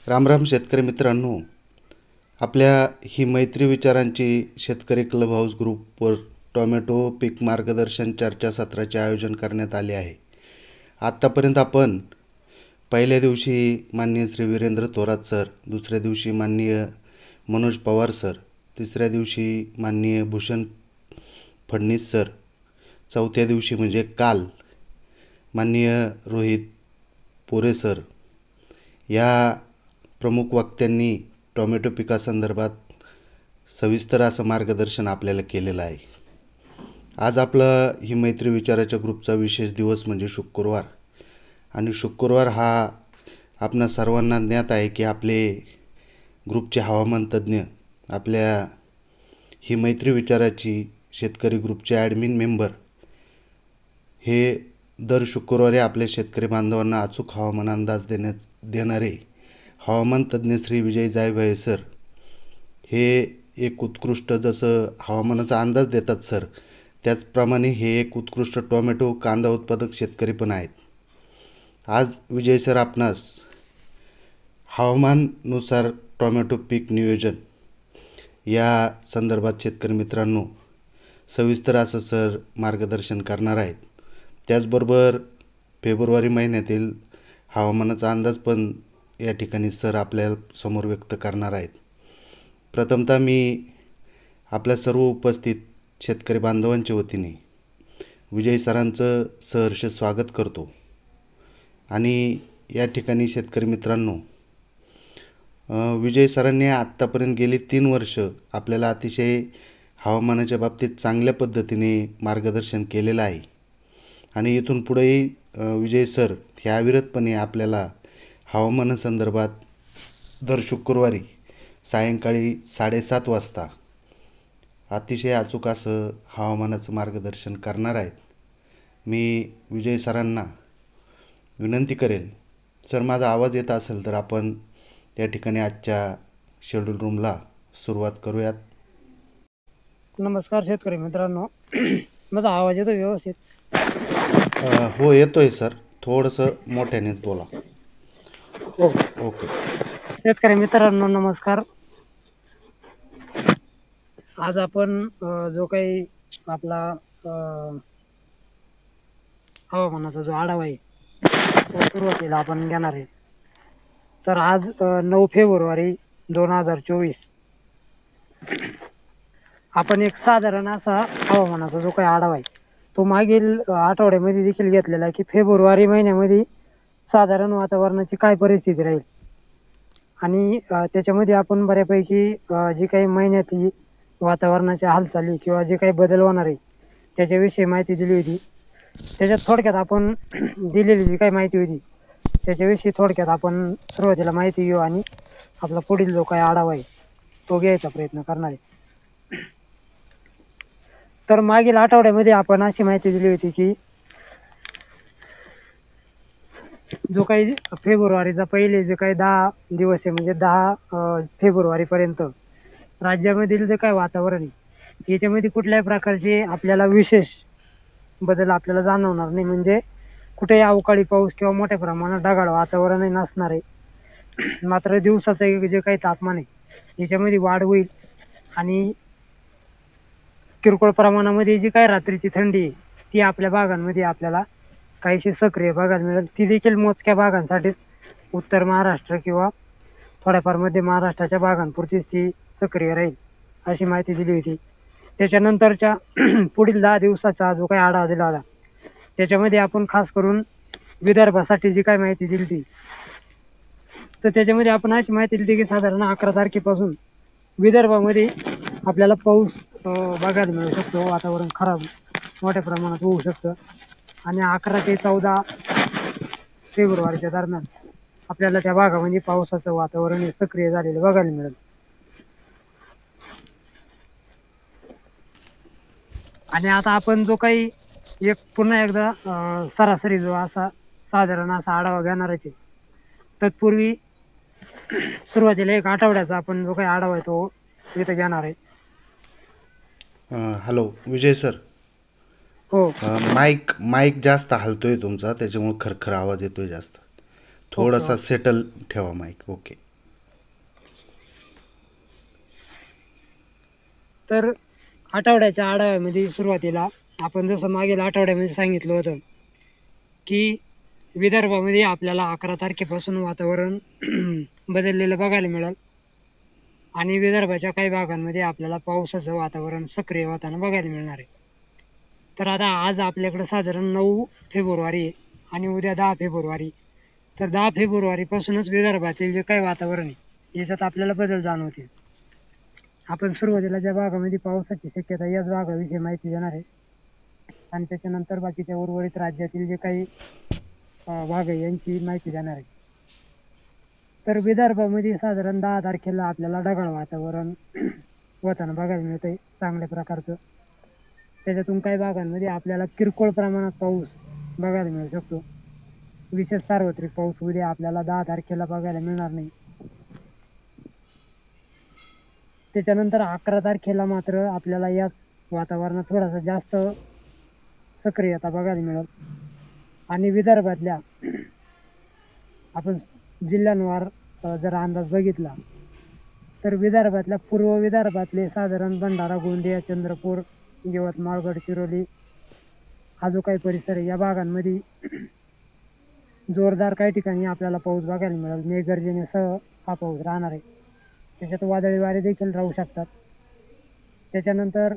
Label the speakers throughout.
Speaker 1: रामराम शेतकरी मित्रांनो, आपल्या ही मैत्री विचारांची शेतकरी क्लब हाऊस ग्रुपवर टोमॅटो पीक मार्गदर्शन चर्चासत्राचे आयोजन करण्यात आले आहे. आत्तापर्यंत आपण पहिल्या दिवशी माननीय श्री वीरेंद्र थोरात सर, दुसऱ्या दिवशी माननीय मनोज पवार सर, तिसऱ्या दिवशी माननीय भूषण फडणीस सर, चौथ्या दिवशी म्हणजे काल माननीय रोहित पोरे सर या प्रमुख वक्त्यांनी टोमॅटो पिकासंदर्भात सविस्तर असं मार्गदर्शन आपल्याला केलेलं आहे. आज आपलं ही मैत्री विचाराच्या ग्रुपचा विशेष दिवस म्हणजे शुक्रवार, आणि शुक्रवार हा आपणा सर्वांना ज्ञात आहे की आपले ग्रुपचे हवामान तज्ज्ञ आपल्या ही मैत्री विचाराची शेतकरी ग्रुपचे ॲडमिन मेंबर हे दर शुक्रवारी आपल्या शेतकरी बांधवांना अचूक हवामान अंदाज देणारे हवामान तज्ज्ञ श्री विजय जायभाये सर हे एक उत्कृष्ट, जसं हवामानाचा अंदाज देतात सर, त्याचप्रमाणे हे एक उत्कृष्ट टोमॅटो कांदा उत्पादक शेतकरी पण आहेत. आज विजय सर आपणास हवामानानुसार टोमॅटो पीक नियोजन या संदर्भात शेतकरी मित्रांनो सविस्तर असं सर मार्गदर्शन करणार आहेत. त्याचबरोबर फेब्रुवारी महिन्यातील हवामानाचा अंदाज पण या ठिकाणी सर आपल्या समोर व्यक्त करणार आहेत. प्रथमतः मी आपल्या सर्व उपस्थित शेतकरी बांधवांच्या वतीने विजय सरांचं सहर्ष स्वागत करतो. आणि या ठिकाणी शेतकरी मित्रांनो, विजय सरांनी आत्तापर्यंत गेली 3 वर्ष आपल्याला अतिशय हवामानाच्या बाबतीत चांगल्या पद्धतीने मार्गदर्शन केलेलं आहे. आणि इथून पुढेही विजय सर हे अविरतपणे आपल्याला हवामानासंदर्भात दर शुक्रवारी सायंकाळी 7:30 वाजता अतिशय अचूक असं हवामानाचं मार्गदर्शन करणार आहेत. मी विजय सरांना विनंती करेन, सर माझा आवाज येत असेल तर आपण या ठिकाणी आजच्या शेड्यूल रूमला सुरुवात करूयात.
Speaker 2: नमस्कार शेतकरी मित्रांनो, माझा आवाज येतो व्यवस्थित?
Speaker 1: हो येतोय सर, थोडंसं मोठ्याने बोला. ओके.
Speaker 2: शेतकरी मित्रांनो नमस्कार. आज आपण जो काही आपला हवामानाचा जो आढावा आहे तो सुरुवातीला आपण घेणार आहे. तर आज 9 फेब्रुवारी 2024 आपण एक साधारण असा हवामानाचा जो काही आढावा आहे तो मागील आठवड्यामध्ये देखील घेतलेला आहे की फेब्रुवारी महिन्यामध्ये साधारण वातावरणाची काय परिस्थिती राहील, आणि त्याच्यामध्ये आपण बऱ्यापैकी जी काही महिन्यातली वातावरणाच्या हालचाली किंवा जे काही बदल होणार आहे त्याच्याविषयी माहिती दिली होती. त्याच्यात थोडक्यात आपण दिलेली जी काही माहिती होती त्याच्याविषयी थोडक्यात आपण सुरुवातीला माहिती घेऊ आणि आपला पुढील जो काही आढावा आहे तो घ्यायचा प्रयत्न करणार आहे. तर मागील आठवड्यामध्ये आपण अशी माहिती दिली होती की जो काही फेब्रुवारीचा पहिले जे काही 10 दिवस आहे म्हणजे 10 फेब्रुवारीपर्यंत राज्यामधील जे काही वातावरण आहे याच्यामध्ये कुठल्याही प्रकारचे आपल्याला विशेष बदल आपल्याला जाणवणार नाही. म्हणजे कुठेही अवकाळी पाऊस किंवा मोठ्या प्रमाणात ढगाळ वातावरणही नसणार आहे. मात्र दिवसाचं जे काही तापमान आहे याच्यामध्ये वाढ होईल आणि किरकोळ प्रमाणामध्ये जी काही रात्रीची थंडी आहे ती आपल्या भागांमध्ये आपल्याला काहीशी सक्रिय बघायला मिळेल. ती देखील मोजक्या भागांसाठी उत्तर महाराष्ट्र किंवा थोड्याफार मध्य महाराष्ट्राच्या भागांपुरतीच ती सक्रिय राहील अशी माहिती दिली होती. त्याच्यानंतरच्या पुढील 10 दिवसाचा जो काही आढावा दिला होता त्याच्यामध्ये आपण खास करून विदर्भासाठी जी काही माहिती दिली होती तर त्याच्यामध्ये आपण अशी माहिती दिली की साधारण 11 तारखेपासून विदर्भामध्ये आपल्याला पाऊस बघायला मिळू शकतो. वातावरण खराब मोठ्या प्रमाणात होऊ शकतं आणि 11 ते 14 फेब्रुवारीच्या दरम्यान आपल्याला त्या भागामध्ये पावसाचं वातावरण हे सक्रिय झालेलं बघायला मिळेल. आणि आता आपण जो काही एक पुन्हा एकदा सरासरी जो असा साधारण असा आढावा घेणारच आहे. तत्पूर्वी सुरुवातीला एक आठवड्याचा आपण जो काही आढावा आहे तो इथं घेणार आहे.
Speaker 1: हॅलो विजय सर.
Speaker 2: हो.
Speaker 1: माईक जास्त हलतोय तुमचा, त्याच्यामुळे खरखर आवाज येतोय जास्त. थोडासा सेटल ठेवा माईक. ओके.
Speaker 2: तर आठवड्याच्या आढाव्यामध्ये सुरुवातीला आपण जसं मागील आठवड्यामध्ये सांगितलं होतं की विदर्भामध्ये आपल्याला 11 तारखेपासून वातावरण बदललेलं बघायला मिळेल आणि विदर्भाच्या काही भागांमध्ये आपल्याला पावसाचं वातावरण सक्रिय होताना बघायला मिळणार आहे. तर आता आज आपल्याकडे साधारण 9 फेब्रुवारी आहे आणि उद्या 10 फेब्रुवारी. तर 10 फेब्रुवारीपासूनच विदर्भातील जे काही वातावरण आहे याच्यात आपल्याला बदल जाणवतील. आपण सुरुवातीला ज्या भागामध्ये पावसाची शक्यता याच भागाविषयी माहिती देणार आहे आणि त्याच्यानंतर बाकीच्या उर्वरित राज्यातील जे काही भाग आहे यांची माहिती देणार आहे. तर विदर्भामध्ये साधारण 10 तारखेला आपल्याला ढगाळ वातावरण होताना बघायला मिळतंय चांगल्या प्रकारचं. त्याच्यातून काही भागांमध्ये आपल्याला किरकोळ प्रमाणात पाऊस बघायला मिळू शकतो. विशेष सार्वत्रिक पाऊस उद्या आपल्याला 10 तारखेला बघायला मिळणार नाही. त्याच्यानंतर 11 तारखेला मात्र आपल्याला याच वातावरणात थोडासा जास्त सक्रियता बघायला मिळेल आणि विदर्भातल्या आपण जिल्ह्यांवर जर अंदाज बघितला तर विदर्भातल्या पूर्व विदर्भातले साधारण भंडारा, गोंदिया, चंद्रपूर, यवतमाळ, गडचिरोली हा जो काही परिसर आहे या भागांमध्ये जोरदार काही ठिकाणी आपल्याला पाऊस बघायला मिळेल. मेघगर्जनेसह हा पाऊस राहणार आहे. त्याच्यात वादळी वारे देखील राहू शकतात. त्याच्यानंतर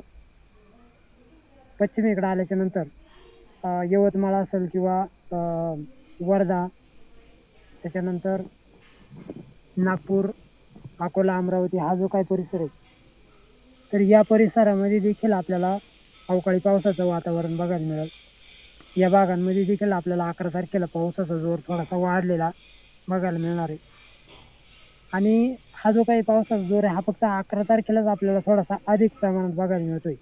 Speaker 2: पश्चिमेकडे आल्याच्या नंतर यवतमाळ असेल किंवा वर्धा, त्याच्यानंतर नागपूर, अकोला, अमरावती हा जो काही परिसर आहे तर या परिसरामध्ये देखील आपल्याला अवकाळी पावसाचं वातावरण बघायला मिळेल. या भागांमध्ये देखील आपल्याला 11 तारखेला पावसाचा जोर थोडासा वाढलेला बघायला मिळणार आहे. आणि हा जो काही पावसाचा जोर आहे हा फक्त 11 तारखेलाच आपल्याला थोडासा अधिक प्रमाणात बघायला मिळतोय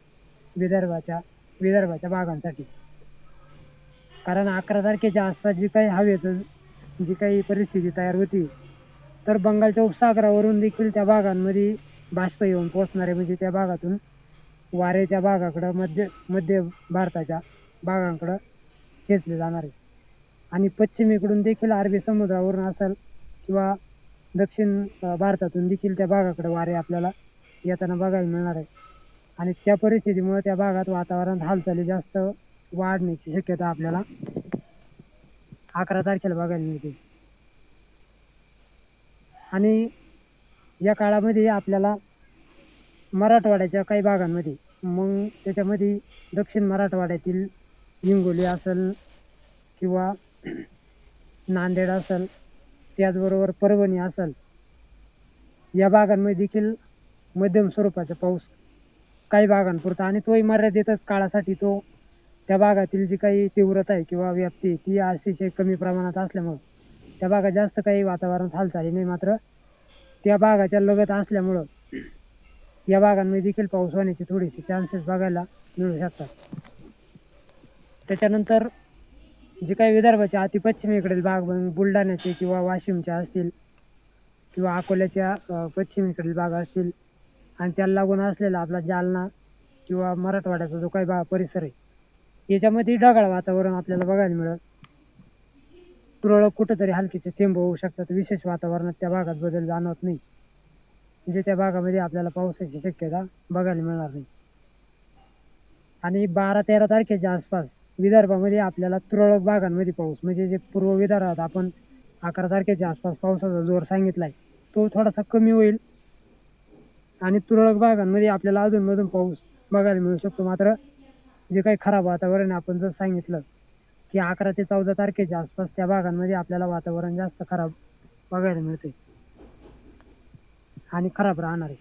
Speaker 2: विदर्भाच्या भागांसाठी. कारण 11 तारखेच्या आसपास जी काही हवेचं जी काही परिस्थिती तयार होती तर बंगालच्या उपसागरावरून देखील त्या भागांमध्ये बाष्प येऊन पोचणारे म्हणजे त्या भागातून वारे त्या भागाकडं मध्य भारताच्या भागांकडं खेचले जाणार आहे. आणि पश्चिमेकडून देखील अरबी समुद्रावरून असेल किंवा दक्षिण भारतातून देखील त्या भागाकडे वारे आपल्याला येताना बघायला मिळणार आहे. आणि त्या परिस्थितीमुळे त्या भागात वातावरणात हालचाली जास्त वाढण्याची शक्यता आपल्याला 11 तारखेला बघायला मिळते. आणि या काळामध्ये आपल्याला मराठवाड्याच्या काही भागांमध्ये मग त्याच्यामध्ये दक्षिण मराठवाड्यातील हिंगोली असेल किंवा नांदेड असेल, त्याचबरोबर परभणी असेल या भागांमध्ये देखील मध्यम स्वरूपाचा पाऊस काही भागांपुरता आणि तोही मर्यादितच काळासाठी तो त्या भागातील जी काही तीव्रता आहे किंवा व्याप्ती ती अतिशय कमी प्रमाणात असल्यामुळं त्या भागात जास्त काही वातावरणात हालचाली नाही. मात्र त्या भागाच्या लगत असल्यामुळं या भागांमध्ये देखील पाऊस होण्याचे थोडेसे चान्सेस बघायला मिळू शकतात. त्याच्यानंतर जे काही विदर्भाच्या अतिपश्चिमेकडील भाग बुलढाण्याचे किंवा वाशिमच्या असतील किंवा अकोल्याच्या पश्चिमेकडील भाग असतील आणि त्याला लागून असलेला आपला जालना किंवा मराठवाड्याचा जो काही परिसर आहे याच्यामध्ये ढगाळ वातावरण आपल्याला बघायला मिळेल. तुरळक कुठंतरी हलकीचे थेंब होऊ शकतात. विशेष वातावरणात त्या भागात बदल जाणवत नाही, म्हणजे त्या भागामध्ये आपल्याला पावसाची शक्यता बघायला मिळणार नाही. आणि 12-13 तारखेच्या आसपास विदर्भामध्ये आपल्याला तुरळक भागांमध्ये पाऊस म्हणजे जे पूर्व विदर्भात आपण 11 तारखेच्या आसपास पावसाचा जोर सांगितलाय तो थोडासा कमी होईल आणि तुरळक भागांमध्ये आपल्याला अधूनमधून पाऊस बघायला मिळू शकतो. मात्र जे काही खराब वातावरण आपण जर सांगितलं की 11 ते 14 तारखेच्या आसपास त्या भागांमध्ये आपल्याला वातावरण जास्त खराब बघायला मिळते आणि खराब राहणार आहे.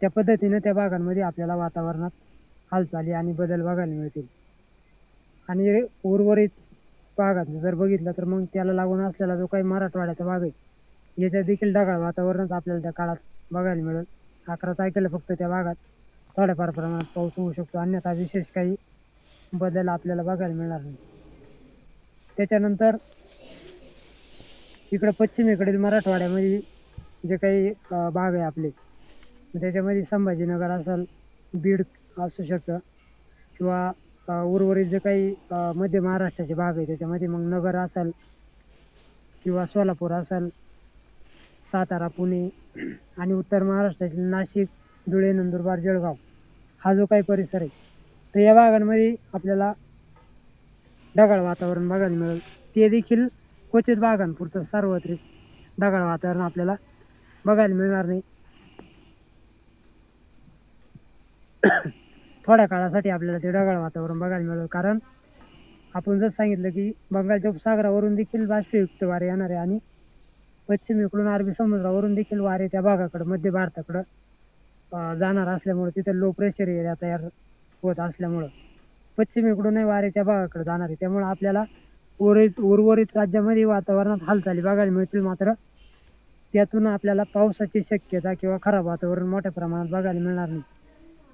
Speaker 2: त्या पद्धतीने त्या भागांमध्ये आपल्याला वातावरणात हालचाली आणि बदल बघायला मिळतील. आणि उर्वरित भागात जर बघितलं तर मग त्याला लागून असलेला जो काही मराठवाड्याचा भाग आहे याच्यात देखील ढगाळ वातावरणच आपल्याला त्या काळात बघायला मिळेल. 11 तारखेला फक्त त्या भागात थोड्याफार प्रमाणात पाऊस होऊ शकतो, अन्यथा विशेष काही बदल आपल्याला बघायला मिळणार नाही. त्याच्यानंतर इकडं पश्चिमेकडील मराठवाड्यामध्ये जे काही भाग आहे आपले त्याच्यामध्ये संभाजीनगर असेल, बीड असू शकतं किंवा उर्वरित जे काही मध्य महाराष्ट्राचे भाग आहे त्याच्यामध्ये मग नगर असेल किंवा सोलापूर असेल, सातारा, पुणे आणि उत्तर महाराष्ट्रातील नाशिक, धुळे, नंदुरबार, जळगाव हा जो काही परिसर आहे, तर या भागांमध्ये आपल्याला ढगाळ वातावरण बघायला मिळेल. ते देखील क्वचित भागांपुरतं, सार्वत्रिक ढगाळ वातावरण आपल्याला बघायला मिळणार नाही. थोड्या काळासाठी आपल्याला ते ढगाळ वातावरण बघायला मिळेल, कारण आपण जर सांगितलं की बंगालच्या उपसागरावरून देखील बाष्पयुक्त वारे येणार आहे आणि पश्चिमेकडून अरबी समुद्रावरून देखील वारे त्या भागाकडे, मध्य भारताकडं जाणार असल्यामुळे तिथे लो प्रेशर एरिया तयार होत असल्यामुळं पश्चिमेकडूनही वारे त्या भागाकडे जाणार आहे. त्यामुळे आपल्याला उर्वरित राज्यामध्ये वातावरणात हालचाली बघायला मिळतील, मात्र त्यातून आपल्याला पावसाची शक्यता किंवा खराब वातावरण मोठ्या प्रमाणात बघायला मिळणार नाही.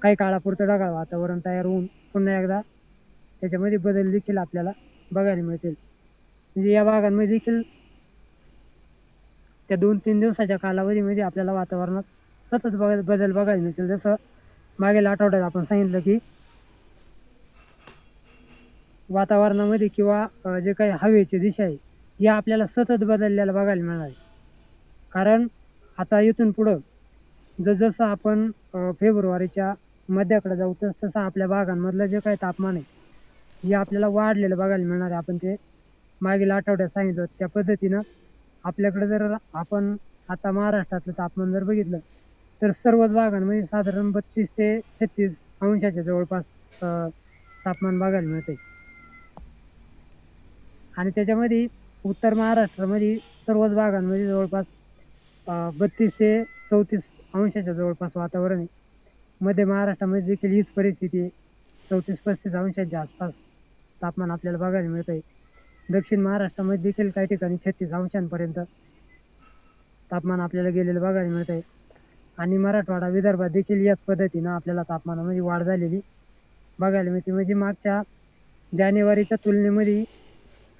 Speaker 2: काही काळापुरतं ढगाळ वातावरण तयार होऊन पुन्हा एकदा त्याच्यामध्ये बदल देखील आपल्याला बघायला मिळतील. म्हणजे या भागांमध्ये देखील त्या 2-3 दिवसाच्या कालावधीमध्ये आपल्याला वातावरणात सतत बदल बघायला मिळतील. जसं मागील आठवड्यात आपण सांगितलं की वातावरणामध्ये किंवा जे काही हवेची दिशा आहे ही आपल्याला सतत बदललेला बघायला मिळणार आहे. कारण आता इथून पुढं जसं आपण फेब्रुवारीच्या मध्याकडे जाऊ तसं आपल्या भागांमधलं जे काही तापमान आहे हे आपल्याला वाढलेलं बघायला मिळणार आहे. आपण ते मागील आठवड्यात सांगितलं त्या पद्धतीनं आपल्याकडे जर आपण आता महाराष्ट्रातलं तापमान जर बघितलं तर सर्वच भागांमध्ये साधारण 32 ते 36 अंशाच्या जवळपास तापमान बघायला मिळते. आणि त्याच्यामध्ये उत्तर महाराष्ट्रामध्ये सर्वच भागांमध्ये जवळपास 32 ते 34 अंशाच्या जवळपास वातावरण आहे. मध्य महाराष्ट्रामध्ये देखील हीच परिस्थिती आहे. 34-35 अंशाच्या आसपास तापमान आपल्याला बघायला मिळत आहे. दक्षिण महाराष्ट्रामध्ये देखील काही ठिकाणी 36 अंशांपर्यंत तापमान आपल्याला गेलेलं बघायला मिळत आहे. आणि मराठवाडा, विदर्भात देखील याच पद्धतीनं आपल्याला तापमानामध्ये वाढ झालेली बघायला मिळते. म्हणजे मागच्या जानेवारीच्या तुलनेमध्ये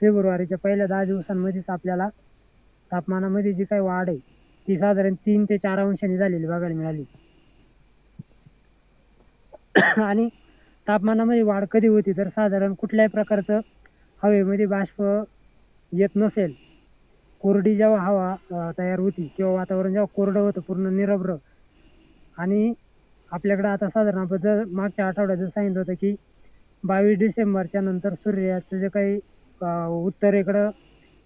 Speaker 2: फेब्रुवारीच्या पहिल्या 10 दिवसांमध्येच आपल्याला तापमानामध्ये जी काही वाढ आहे ती साधारण 3 ते 4 अंशांनी झालेली बघायला मिळाली. आणि तापमानामध्ये वाढ कधी होती तर साधारण कुठल्याही प्रकारचं हवेमध्ये बाष्प येत नसेल, कोरडी जेव्हा हवा तयार होती किंवा वातावरण जेव्हा कोरडं होतं, पूर्ण निरभ्र, आणि आपल्याकडं आता साधारण आपण जर मागच्या आठवड्यात जर सांगितलं होतं की 22 डिसेंबरच्या नंतर सूर्याचं जे काही उत्तरेकडं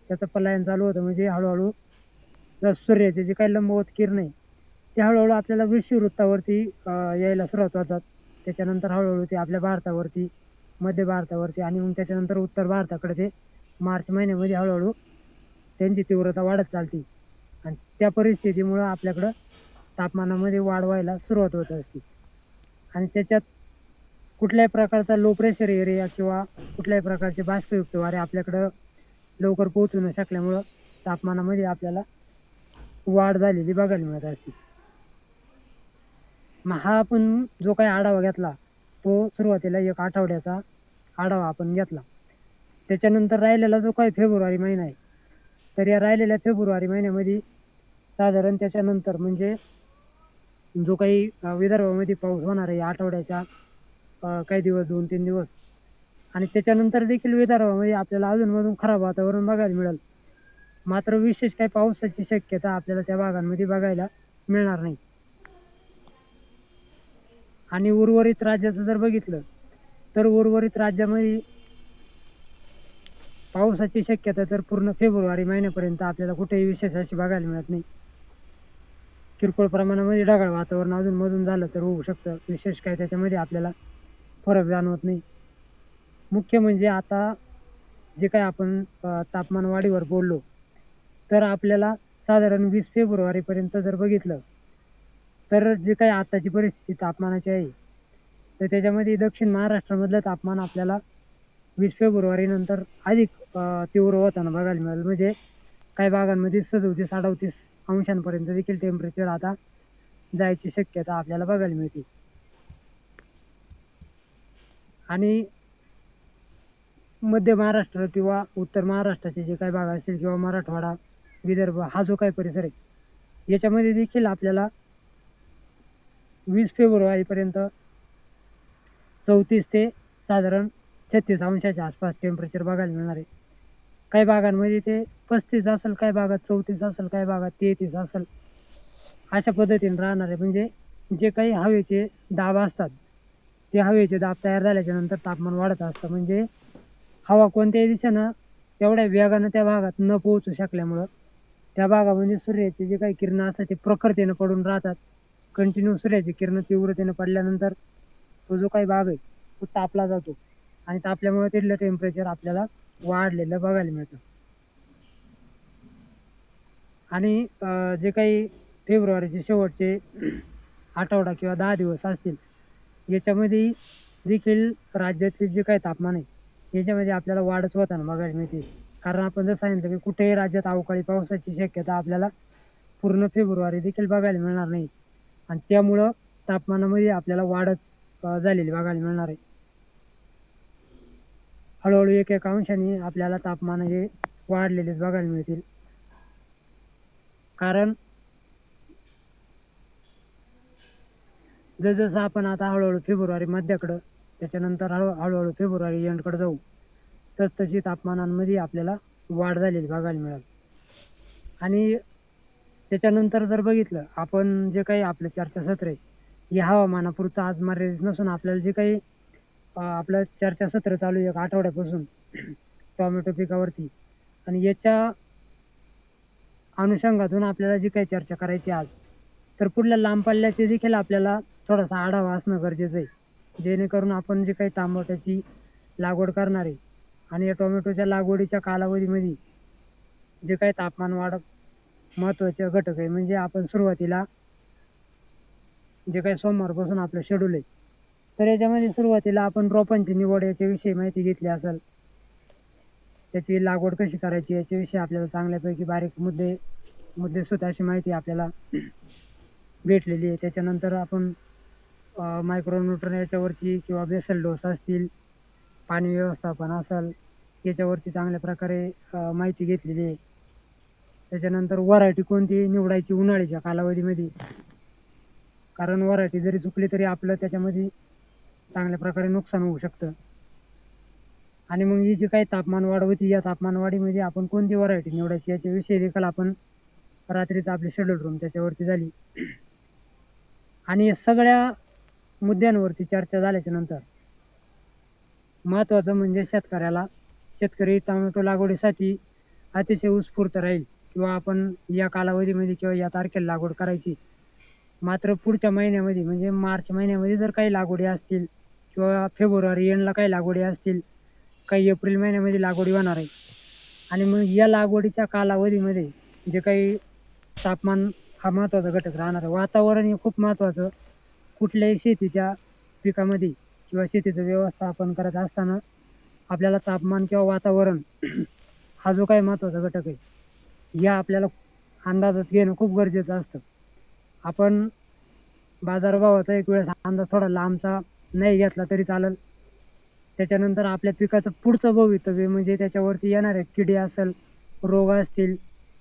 Speaker 2: त्याचं पलायन चालू होतं, म्हणजे हळूहळू सूर्याचे जे काही लंबवत किरण आहे ते हळूहळू आपल्याला विषुववृत्तावरती यायला सुरुवात होतात. त्याच्यानंतर हळूहळू ते आपल्या भारतावरती, मध्य भारतावरती आणि मग त्याच्यानंतर उत्तर भारताकडे ते मार्च महिन्यामध्ये हळूहळू त्यांची तीव्रता वाढत चालते. आणि त्या परिस्थितीमुळं आपल्याकडं तापमानामध्ये वाढ व्हायला सुरुवात होत असते. आणि त्याच्यात कुठल्याही प्रकारचा लो प्रेशर एरिया किंवा कुठल्याही प्रकारचे बाष्पयुक्त वारे आपल्याकडं लवकर पोहोचू न शकल्यामुळं तापमानामध्ये आपल्याला वाढ झालेली बघायला मिळत असते. मग हा आपण जो काही आढावा घेतला तो सुरुवातीला 1 आठवड्याचा आढावा आपण घेतला. त्याच्यानंतर राहिलेला जो काही फेब्रुवारी महिना आहे, तर या राहिलेल्या फेब्रुवारी महिन्यामध्ये साधारण त्याच्यानंतर म्हणजे जो काही विदर्भामध्ये पाऊस होणार आहे आठवड्याच्या काही दिवस, 2-3 दिवस, आणि त्याच्यानंतर देखील विदर्भामध्ये आपल्याला अधूनमधून खराब वातावरण बघायला मिळेल. मात्र विशेष काही पावसाची शक्यता आपल्याला त्या भागांमध्ये बघायला मिळणार नाही. आणि उर्वरित राज्याचं जर बघितलं तर उर्वरित राज्यामध्ये पावसाची शक्यता तर पूर्ण फेब्रुवारी महिन्यापर्यंत आपल्याला कुठेही विशेष अशी बघायला मिळत नाही. किरकोळ प्रमाणामध्ये ढगाळ वातावरण अधूनमधून झालं तर होऊ शकतं, विशेष काही त्याच्यामध्ये आपल्याला फरक जाणवत नाही. मुख्य म्हणजे आता जे काही आपण तापमान वाढीवर बोललो तर आपल्याला साधारण 20 फेब्रुवारीपर्यंत जर बघितलं तर जे काही आताची परिस्थिती तापमानाची आहे तर त्याच्यामध्ये दक्षिण महाराष्ट्रामधलं तापमान आपल्याला 20 फेब्रुवारीनंतर अधिक तीव्र होताना बघायला मिळेल. म्हणजे काही भागांमध्ये 37-38 अंशांपर्यंत देखील टेम्परेचर आता जायची शक्यता आपल्याला बघायला मिळते. आणि मध्य महाराष्ट्र किंवा उत्तर महाराष्ट्राचे जे काही भाग असतील किंवा मराठवाडा, विदर्भ हा जो काही परिसर आहे याच्यामध्ये देखील आपल्याला 20 फेब्रुवारीपर्यंत 34 ते साधारण 36 अंशाच्या आसपास टेम्परेचर बघायला मिळणार आहे. काही भागांमध्ये ते 35 असेल, काही भागात 34 असेल, काही भागात 33 असेल, अशा पद्धतीने राहणार आहे. म्हणजे जे काही हवेचे दाब असतात ते हवेचे दाब तयार झाल्याच्या नंतर तापमान वाढत असतं. म्हणजे हवा कोणत्याही दिशेनं तेवढ्या वेगानं त्या भागात न पोहोचू शकल्यामुळं त्या भागामध्ये सूर्याचे जे काही किरणं असतात ते प्रखरतेनं पडून राहतात. कंटिन्यू सूर्याची किरणं तीव्रतेनं पडल्यानंतर तो जो काही भाग आहे तो तापला जातो आणि तापल्यामुळे तिथलं टेम्परेचर आपल्याला वाढलेलं बघायला मिळतं. आणि जे काही फेब्रुवारीचे शेवटचे आठवडा किंवा 10 दिवस असतील याच्यामध्ये देखील राज्यातले जे काही तापमान आहे याच्यामध्ये आपल्याला वाढच होताना बघायला मिळते. कारण आपण जसं सांगितलं की कुठेही राज्यात अवकाळी पावसाची शक्यता आपल्याला पूर्ण फेब्रुवारी देखील बघायला मिळणार नाही आणि त्यामुळं तापमानामध्ये आपल्याला वाढच झालेली बघायला मिळणार आहे. हळूहळू एक एक अंशाने आपल्याला तापमान हे वाढलेलेच बघायला मिळतील. कारण जसं आपण आता हळूहळू फेब्रुवारी मध्याकडं त्याच्यानंतर हळूहळू फेब्रुवारी एंडकडे जाऊ तशी तापमानांमध्ये आपल्याला वाढ झालेली बघायला मिळेल. आणि त्याच्यानंतर जर बघितलं आपण जे काही आपलं चर्चासत्र आहे हे हवामानापुरतं आज मर्यादित नसून आपल्याला जे काही आपलं चर्चासत्र चालू आहे 1 आठवड्यापासून टोमॅटो पिकावरती आणि याच्या अनुषंगातून आपल्याला जी काही चर्चा करायची आज तर पुढल्या लांब पल्ल्याचे देखील आपल्याला थोडासा आढावा असणं गरजेचं आहे. जेणेकरून आपण जे काही टोमॅटोची लागवड करणार आहे आणि या टोमॅटोच्या लागवडीच्या कालावधीमध्ये जे काही तापमान वाढ महत्त्वाचे घटक आहे म्हणजे आपण सुरुवातीला जे काही सोमवारपासून आपलं शेड्यूल आहे तर याच्यामध्ये सुरुवातीला आपण रोपांची निवड याच्याविषयी माहिती घेतली असेल. त्याची लागवड कशी करायची याच्याविषयी आपल्याला चांगल्यापैकी बारीक मुद्देसूद अशी माहिती आपल्याला भेटलेली आहे. त्याच्यानंतर आपण मायक्रोन्यूट्रन याच्यावरती किंवा बेसल डोस असतील पाणी व्यवस्थापन असेल याच्यावरती चांगल्या प्रकारे माहिती घेतलेली आहे. त्याच्यानंतर व्हरायटी कोणती निवडायची उन्हाळ्याच्या कालावधीमध्ये कारण व्हरायटी जरी चुकली तरी आपलं त्याच्यामध्ये चांगल्या प्रकारे नुकसान होऊ शकतं. आणि मग ही जी काही तापमान वाढ होती या तापमान वाढीमध्ये आपण कोणती व्हरायटी निवडायची याच्याविषयी देखील आपण रात्रीच आपली शेड्यूल रूम त्याच्यावरती झाली. आणि या सगळ्या मुद्द्यांवरती चर्चा झाल्याच्या नंतर महत्त्वाचं म्हणजे शेतकरी टोमॅटो लागवडीसाठी अतिशय उत्स्फूर्त राहील किंवा आपण या कालावधीमध्ये किंवा या तारखेला लागवड करायची. मात्र पुढच्या महिन्यामध्ये म्हणजे मार्च महिन्यामध्ये जर काही लागवडी असतील किंवा फेब्रुवारी एंडला काही लागवडी असतील काही एप्रिल महिन्यामध्ये लागवडी होणार आहे आणि मग या लागवडीच्या कालावधीमध्ये जे काही तापमान हा महत्त्वाचा घटक राहणार आहे. वातावरण हे खूप महत्त्वाचं कुठल्याही शेतीच्या पिकामध्ये किंवा शेतीचं व्यवस्थापन करत असताना आपल्याला तापमान किंवा वातावरण हा जो काही महत्त्वाचा घटक आहे या आपल्याला अंदाजात घेणं खूप गरजेचं असतं. आपण बाजारभावाचा एक वेळेस अंदाज थोडा लांबचा नाही घेतला तरी चालेल. त्याच्यानंतर आपल्या पिकाचं पुढचं भवितव्य म्हणजे त्याच्यावरती येणारे किडे असेल रोग असतील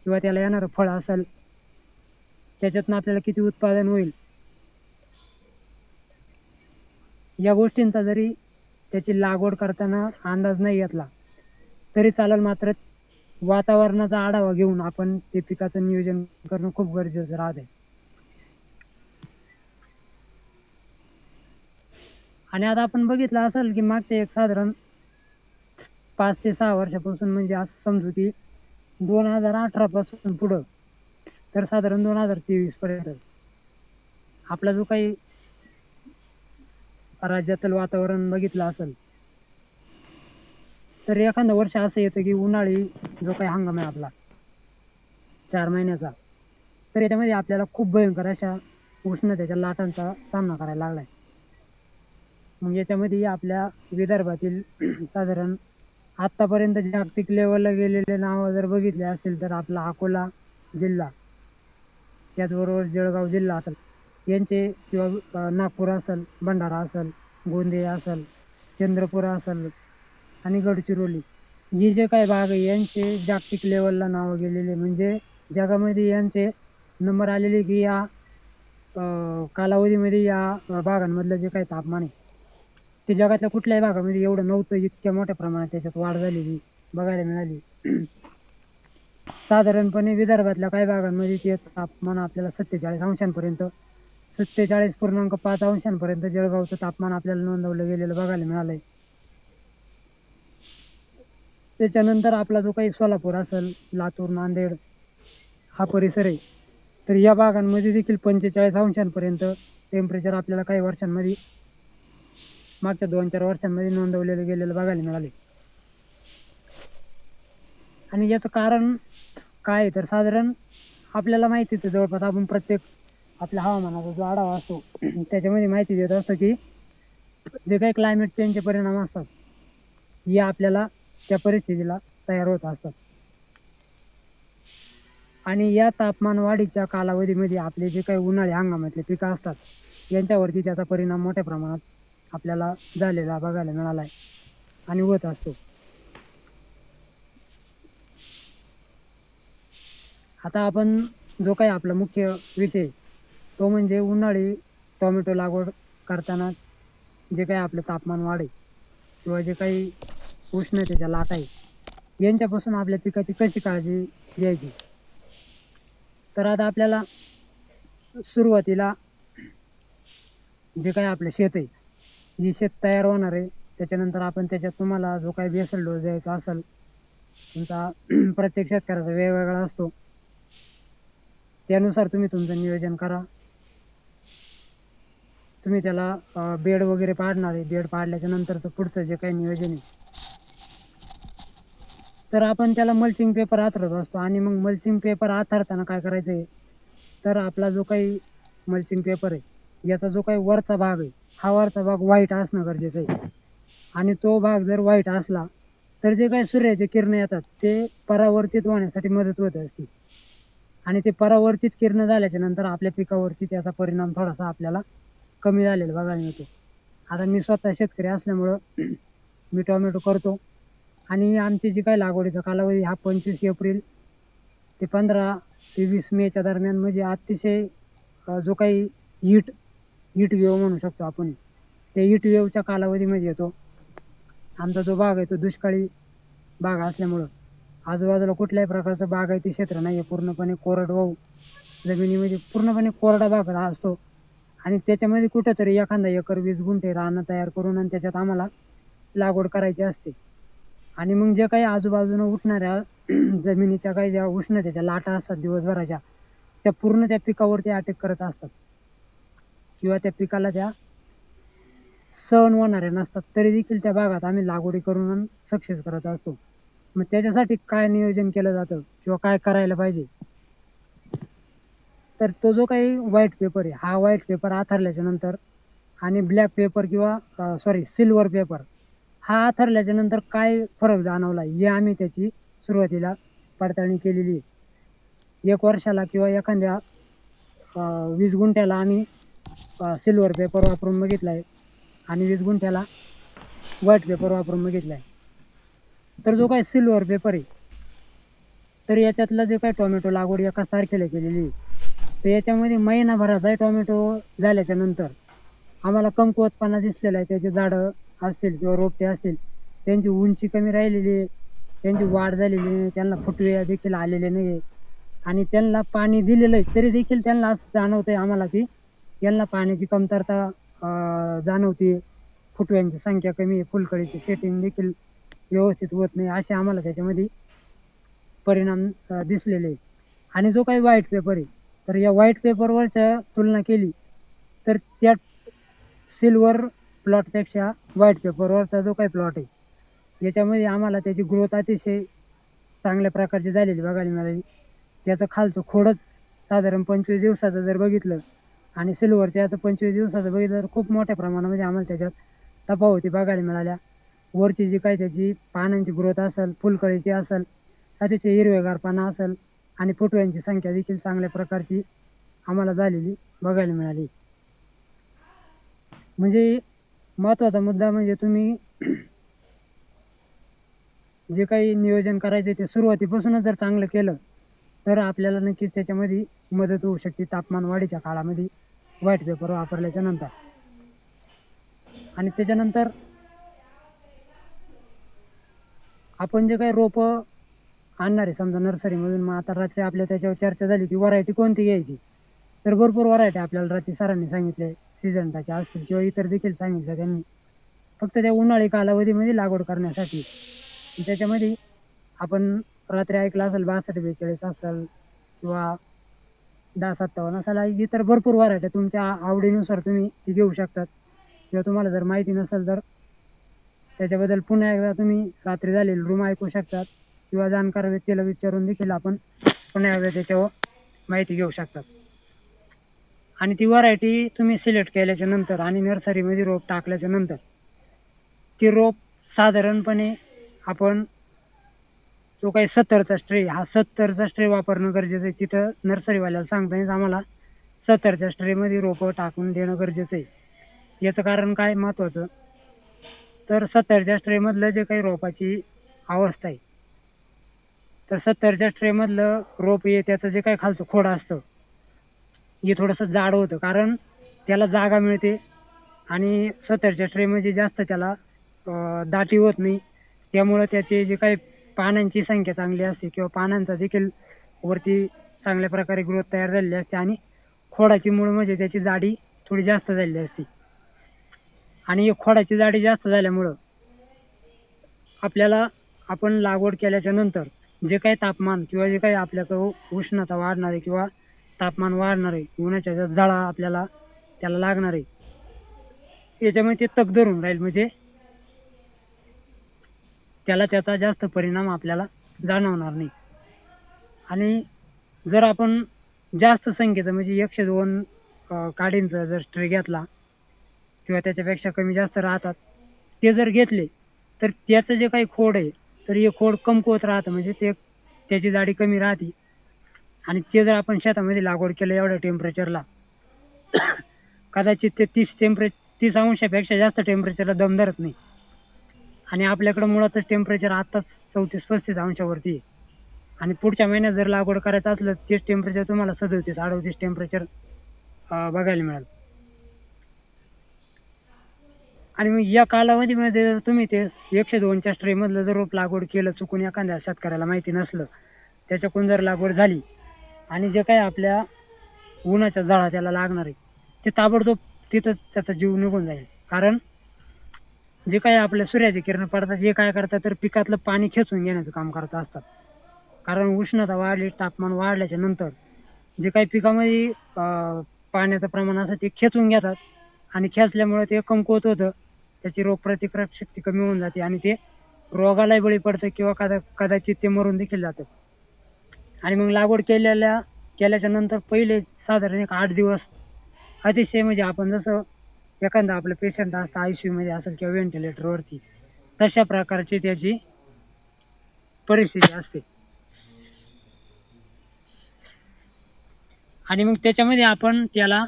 Speaker 2: किंवा त्याला येणारं फळ असेल त्याच्यातून आपल्याला किती उत्पादन होईल या गोष्टींचा जरी त्याची लागवड करताना अंदाज नाही घेतला तरी चालेल. मात्र वातावरणाचा आढावा घेऊन आपण ते पिकाचं नियोजन करणं खूप गरजेचं राहते. आणि आता आपण बघितलं असेल की मागचे एक साधारण 5 ते 6 वर्षापासून म्हणजे असं समजू की 2018 पासून पुढं तर साधारण 2023 पर्यंत आपला जो काही राज्यातील वातावरण बघितलं असेल तर एखादं वर्ष असं येतं की उन्हाळी जो काही हंगाम आहे आपला 4 महिन्याचा तर याच्यामध्ये आपल्याला खूप भयंकर अशा उष्णतेच्या लाटांचा सामना करायला लागलाय. मग याच्यामध्ये आपल्या विदर्भातील साधारण आत्तापर्यंत जागतिक लेवलला गेलेले नावं जर बघितले असेल तर आपला अकोला जिल्हा त्याचबरोबर जळगाव जिल्हा असेल यांचे किंवा नागपूर असेल भंडारा असेल गोंदिया असेल चंद्रपूर असेल आणि गडचिरोली हे जे काही भाग आहे यांचे जागतिक लेवलला नावं गेलेले म्हणजे जगामध्ये यांचे नंबर आलेले की या कालावधीमध्ये या भागांमधलं जे काही तापमान आहे ते जगातल्या कुठल्याही भागामध्ये एवढं नव्हतं. इतक्या मोठ्या प्रमाणात त्याच्यात वाढ झालेली बघायला मिळाली. साधारणपणे विदर्भातल्या काही भागांमध्ये ते तापमान आपल्याला 47 अंशांपर्यंत 47.5 अंशांपर्यंत जळगावचं तापमान आपल्याला नोंदवलं गेलेलं बघायला मिळालंय. त्याच्यानंतर आपला जो काही सोलापूर असेल, लातूर, नांदेड हा परिसर आहे, तर या भागांमध्ये देखील 45 अंशांपर्यंत टेम्परेचर आपल्याला काही वर्षांमध्ये, मागच्या 2-4 वर्षांमध्ये नोंदवलेलं गेलेलं बघायला मिळाले. आणि याचं कारण काय आहे तर साधारण आपल्याला माहितीच आहे, जवळपास आपण प्रत्येक आपल्या हवामानाचा जो आढावा असतो त्याच्यामध्ये माहिती देत असतो की जे काही क्लायमेट चेंजचे परिणाम असतात या आपल्याला त्या परिस्थितीला तयार होत असतात. आणि या तापमान वाढीच्या कालावधीमध्ये आपले जे काही उन्हाळी हंगामातले पिकं असतात यांच्यावरती त्याचा परिणाम मोठ्या प्रमाणात आपल्याला झालेला बघायला मिळाला आहे आणि होत असतो. आता आपण जो काही आपला मुख्य विषय तो म्हणजे उन्हाळी टोमॅटो लागवड करताना जे काही आपलं तापमान वाढ आहे किंवा जे काही उष्णतेच्या लाटा आहे यांच्यापासून आपल्या पिकाची कशी काळजी घ्यायची. तर आता आपल्याला सुरुवातीला जे काही आपलं शेत आहे, जे शेत तयार होणार आहे त्याच्यानंतर आपण त्याच्यात तुम्हाला जो काही बेसल डोस द्यायचा असेल तुमचा प्रत्येक शेतकऱ्याचा वेगवेगळा असतो, त्यानुसार तुम्ही तुमचं नियोजन करा. तुम्ही त्याला बेड वगैरे पाडणार आहे, बेड पाडल्याच्या नंतरचं पुढचं जे काही नियोजन आहे तर आपण त्याला मल्चिंग पेपर आथरत असतो. आणि मग मल्चिंग पेपर आथरताना काय करायचं आहे तर आपला जो काही मल्चिंग पेपर आहे याचा जो काही वरचा भाग आहे हा वरचा भाग व्हाईट असणं गरजेचं आहे. आणि तो भाग जर व्हाईट असला तर जे काही सूर्याचे किरण येतात ते परावर्तित होण्यासाठी मदत होत असते. आणि ते परावर्तित किरण झाल्याच्या नंतर आपल्या पिकावरती त्याचा परिणाम थोडासा आपल्याला कमी झालेला बघायला मिळतो. आता मी स्वतः शेतकरी असल्यामुळं मी टोमॅटो करतो आणि आमची जी काही लागवडीचा कालावधी हा 25 एप्रिल ते 15 ते 20 मेच्या दरम्यान, म्हणजे अतिशय जो काही हीट वेव्ह म्हणू शकतो आपण, त्या हीट वेव्हच्या कालावधीमध्ये येतो. आमचा जो भाग आहे तो दुष्काळी भाग असल्यामुळं आजूबाजूला कुठल्याही प्रकारचं बागायती क्षेत्र नाही आहे, पूर्णपणे कोरडवाहू जमिनीमध्ये पूर्णपणे कोरडा भाग हा असतो. आणि त्याच्यामध्ये कुठंतरी एखादा एकर 20 गुंठे रानं तयार करून आणि त्याच्यात आम्हाला लागवड करायची असते. आणि मग जे काही आजूबाजूनं उठणाऱ्या जमिनीच्या काही ज्या उष्णतेच्या लाटा असतात दिवसभराच्या त्या पूर्ण त्या पिकावरती अटॅक करत असतात किंवा त्या पिकाला त्या सहन होणाऱ्या नसतात, तरी देखील त्या भागात आम्ही लागवडी करून सक्सेस करत असतो. मग त्याच्यासाठी काय नियोजन केलं जातं किंवा काय करायला पाहिजे तर तो जो काही व्हाईट पेपर आहे हा व्हाईट पेपर आथरल्याच्या नंतर आणि ब्लॅक पेपर किंवा सिल्वर पेपर हा आथरल्याच्या नंतर काय फरक जाणवला हे आम्ही त्याची सुरुवातीला पडताळणी केलेली आहे. 1 वर्षाला किंवा एखाद्या 20 गुंठ्याला आम्ही सिल्वर पेपर वापरून बघितला आहे आणि 20 गुंठ्याला व्हाईट पेपर वापरून बघितला आहे. तर जो काही सिल्वर पेपर आहे तर याच्यातलं जे काही टोमॅटो लागवड एकाच तारखेला केलेली आहे तर याच्यामध्ये महिनाभराचाही टोमॅटो झाल्याच्या नंतर आम्हाला कमकुवतपणा दिसलेला आहे. त्याचे झाडं असतील किंवा रोपटे असतील त्यांची उंची कमी राहिलेली आहे, त्यांची वाढ झालेली नाही, त्यांना फुटवे देखील आलेले नाही आणि त्यांना पाणी दिलेलं आहे तरी देखील त्यांना असं जाणवतं आहे आम्हाला की यांना पाण्याची कमतरता जाणवते, फुटव्यांची संख्या कमी आहे, फुलकळीची सेटिंग देखील व्यवस्थित होत नाही, असे आम्हाला त्याच्यामध्ये परिणाम दिसलेले आहे. आणि जो काही व्हाईट पेपर आहे तर या व्हाईट पेपरवरच्या तुलना केली तर त्या सिल्वर प्लॉटपेक्षा व्हाईट पेपरवरचा जो काही प्लॉट आहे याच्यामध्ये आम्हाला त्याची ग्रोथ अतिशय चांगल्या प्रकारची झालेली बघायला मिळाली. त्याचं खालचं खोडच साधारण 25 दिवसाचं जर बघितलं आणि सिल्वरच्या याचं 25 दिवसाचं बघितलं तर खूप मोठ्या प्रमाणामध्ये आम्हाला त्याच्यात तफावती बघायला मिळाल्या. वरची जी काही त्याची पानांची ग्रोथ असेल, फुलकळीची असेल, अतिशय हिरवेगार पानं असेल आणि फुटव्यांची संख्या देखील चांगल्या प्रकारची आम्हाला झालेली बघायला मिळाली. म्हणजे महत्त्वाचा मुद्दा म्हणजे तुम्ही जे काही नियोजन करायचं ते सुरुवातीपासूनच जर चांगलं केलं तर आपल्याला नक्कीच त्याच्यामध्ये मदत होऊ शकते तापमान वाढीच्या काळामध्ये व्हाईट पेपर वापरल्याच्या नंतर. आणि त्याच्यानंतर आपण जे काही रोपं आणणार आहे समजा नर्सरीमधून, मग आता रात्री आपल्या त्याच्यावर चर्चा झाली की व्हरायटी कोणती घ्यायची. तर भरपूर व्हरायटी आपल्याला रात्री सरांनी सांगितले, सिजंटाच्या असतील किंवा इतर देखील सांगितलं त्यांनी, फक्त त्या उन्हाळी कालावधीमध्ये लागवड करण्यासाठी. त्याच्यामध्ये आपण रात्री ऐकलं असेल 62-42 असेल किंवा 10-57 असेल, इतर भरपूर व्हरायटी तुमच्या आवडीनुसार तुम्ही ती घेऊ शकतात. किंवा तुम्हाला जर माहिती नसेल तर त्याच्याबद्दल पुन्हा एकदा तुम्ही रात्री झालेली रूम ऐकू शकतात किंवा जाणकार व्यक्तीला विचारून देखील आपण पुन्हा एकदा त्याच्यावर माहिती घेऊ शकतात. आणि ती व्हरायटी तुम्ही सिलेक्ट केल्याच्या नंतर आणि नर्सरीमध्ये रोप टाकल्याच्या नंतर ती रोप साधारणपणे आपण जो काही 70चा स्ट्रे, हा 70चा स्ट्रे वापरणं गरजेचं आहे. तिथं नर्सरीवाल्याला सांगतानाच आम्हाला 70च्या स्ट्रेमध्ये रोपं टाकून देणं गरजेचं आहे. याचं कारण काय महत्त्वाचं, तर 70च्या स्ट्रेमधलं जे काही रोपाची अवस्था आहे, तर 70च्या स्ट्रेमधलं रोप त्याचं जे काही खालचं खोड असतं हे थोडंसं जाड होतं, कारण त्याला जागा मिळते आणि 70च्या स्ट्रेमध्ये जास्त त्याला दाटी होत नाही. त्यामुळं त्याचे जे काही पानांची संख्या चांगली असते किंवा पानांचा देखील वरती चांगल्या प्रकारे ग्रोथ तयार झालेली असते आणि खोडाची मूळ म्हणजे त्याची जाडी थोडी जास्त झालेली असते. आणि खोडाची जाडी जास्त झाल्यामुळं आपल्याला आपण लागवड केल्याच्या नंतर जे काही तापमान किंवा जे काही आपल्याकडं उष्णता वाढणार आहे किंवा तापमान वाढणार आहे, उन्हाच्या झळा आपल्याला त्याला लागणार आहे, याच्यामुळे ते तग धरून राहील, म्हणजे त्याचा जास्त परिणाम आपल्याला जाणवणार नाही. आणि जर आपण जास्त संख्येचं म्हणजे 102 काडींचा जर स्ट्रे घेतला किंवा त्याच्यापेक्षा कमी जास्त राहतात ते जर घेतले, तर त्याचं जे काही खोड आहे तर हे खोड कमकुवत राहतं, म्हणजे त्याची जाडी कमी राहते. आणि ते जर आपण शेतामध्ये लागवड केलं एवढ्या टेम्परेचरला, कदाचित ते 30 अंशापेक्षा जास्त टेम्परेचरला दम धरत नाही. आणि आपल्याकडं मुळातच टेम्परेचर आत्ताच 34-35 अंशावरती आहे. आणि पुढच्या महिन्यात जर लागवड करायचं असलं तेच टेम्परेचर तुम्हाला 37-38 टेम्परेचर बघायला मिळेल. आणि मग या कालावधीमध्ये जर तुम्ही ते 102च्या स्ट्रेमधलं जर रोप लागवड केलं, चुकून एखाद्या शेतकऱ्याला माहिती नसलं, त्याच्याकडून जर लागवड झाली आणि जे काही आपल्या उन्हाच्या झळा त्याला लागणार आहे ते ताबडतोब तिथंच त्याचा जीव निघून जाईल. कारण जे काही आपल्या सूर्याचे किरण पडतात हे काय करतात, तर पिकातलं पाणी खेचून घेण्याचं काम करत असतात. कारण उष्णता वाढली, तापमान वाढल्याच्या नंतर जे काही पिकामध्ये पाण्याचं प्रमाण असतं ते खेचून घेतात आणि खेचल्यामुळे ते कमकुवत होतं, त्याची रोगप्रतिकारक शक्ती कमी होऊन जाते आणि ते रोगालाही बळी पडतं किंवा कदाचित ते मरून देखील जातं. आणि मग लागवड केल्याच्या नंतर पहिले साधारण 8 दिवस अतिशय, म्हणजे आपण जसं एखादा आपलं पेशंट असतं ICU मध्ये असेल किंवा व्हेंटिलेटरवरती, तशा प्रकारची त्याची परिस्थिती असते. आणि मग त्याच्यामध्ये आपण त्याला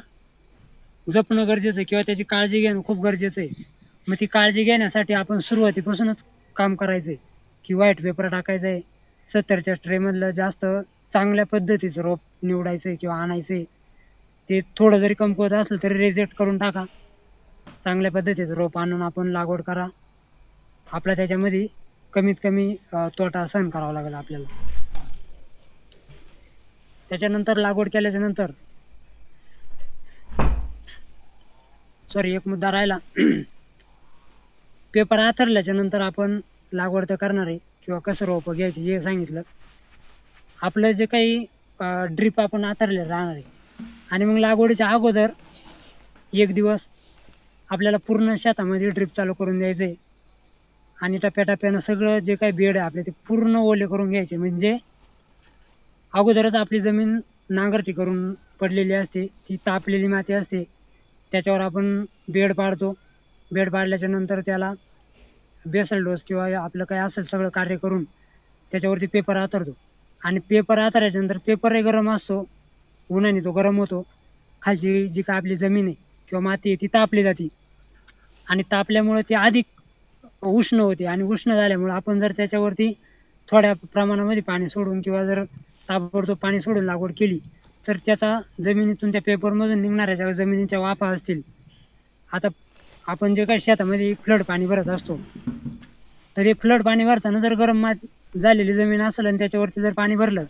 Speaker 2: जपणं गरजेचं आहे किंवा त्याची काळजी घेणं खूप गरजेचं आहे. मग ती काळजी घेण्यासाठी आपण सुरुवातीपासूनच काम करायचं आहे की व्हाईट पेपर टाकायचं आहे, 70च्या स्ट्रेमधलं जास्त चांगल्या पद्धतीचं रोप निवडायचं आहे किंवा आणायचं आहे. ते थोडं जरी कमकुवत असलं तरी रिजेक्ट करून टाका, चांगल्या पद्धतीचं रोप आणून आपण लागवड करा. आपला त्याच्यामध्ये कमीत कमी तोटा सहन करावा लागेल आपल्याला. त्याच्यानंतर लागवड केल्याच्या नंतर एक मुद्दा राहिला, पेपर आथरल्याच्या नंतर आपण लागवड तर करणार आहे किंवा कसं रोपं घ्यायची हे सांगितलं. आपलं जे काही ड्रीप आपण आथरले राहणार आहे आणि मग लागवडीच्या अगोदर 1 दिवस आपल्याला पूर्ण शेतामध्ये ड्रीप चालू करून द्यायचं आहे आणि टप्प्याटप्प्यानं सगळं जे काही बेड आहे आपले ते पूर्ण ओले करून घ्यायचे. म्हणजे अगोदरच आपली जमीन नांगरटी करून पडलेली असते, ती तापलेली माती असते, त्याच्यावर आपण बेड पाडतो. बेड पाडल्याच्या नंतर त्याला बेसल डोस किंवा आपलं काय असेल सगळं कार्य करून त्याच्यावरती पेपर आथरतो. आणि पेपर आथरायच्या नंतर पेपरही गरम असतो, उन्हाने तो गरम होतो, खालची जी काय आपली जमीन आहे किंवा माती आहे ती तापली जाते आणि तापल्यामुळे ती अधिक उष्ण होते. आणि उष्ण झाल्यामुळे आपण जर त्याच्यावरती थोड्या प्रमाणामध्ये पाणी सोडून किंवा जर ताबडतोब पाणी सोडून लागवड केली तर त्याचा जमिनीतून त्या पेपरमधून निघणाऱ्या ज्या जमिनीच्या वाफा असतील, आता आपण जे काही शेतामध्ये फ्लड पाणी भरत असतो तर हे फ्लड पाणी भरताना जर गरम झालेली जमीन असेल आणि त्याच्यावरती जर पाणी भरलं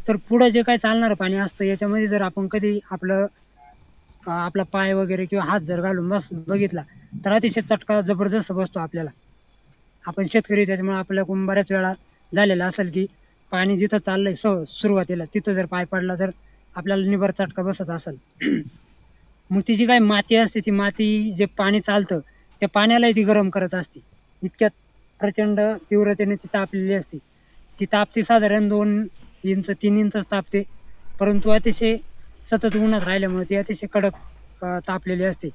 Speaker 2: तर पुढं जे काही चालणारं पाणी असतं याच्यामध्ये जर आपण कधी आपला पाय वगैरे किंवा हात जर घालून बघितला तर अतिशय चटका जबरदस्त बसतो आपल्याला. आपण शेतकरी त्याच्यामुळे आपल्याकडून बऱ्याच वेळा झालेलं असेल की पाणी जिथं चाललंय सुरुवातीला तिथं जर पाय पडला तर आपल्याला निबर चटका बसत असेल. मग ती जी काही माती असते ती माती जे पाणी चालतं त्या पाण्यालाही ती गरम करत असते. इतक्यात प्रचंड तीव्रतेने ती तापलेली असते. ती तापते साधारण 2 इंच 3 इंच तापते, परंतु अतिशय सतत उन्हात राहिल्यामुळे ती अतिशय कडक तापलेली असते.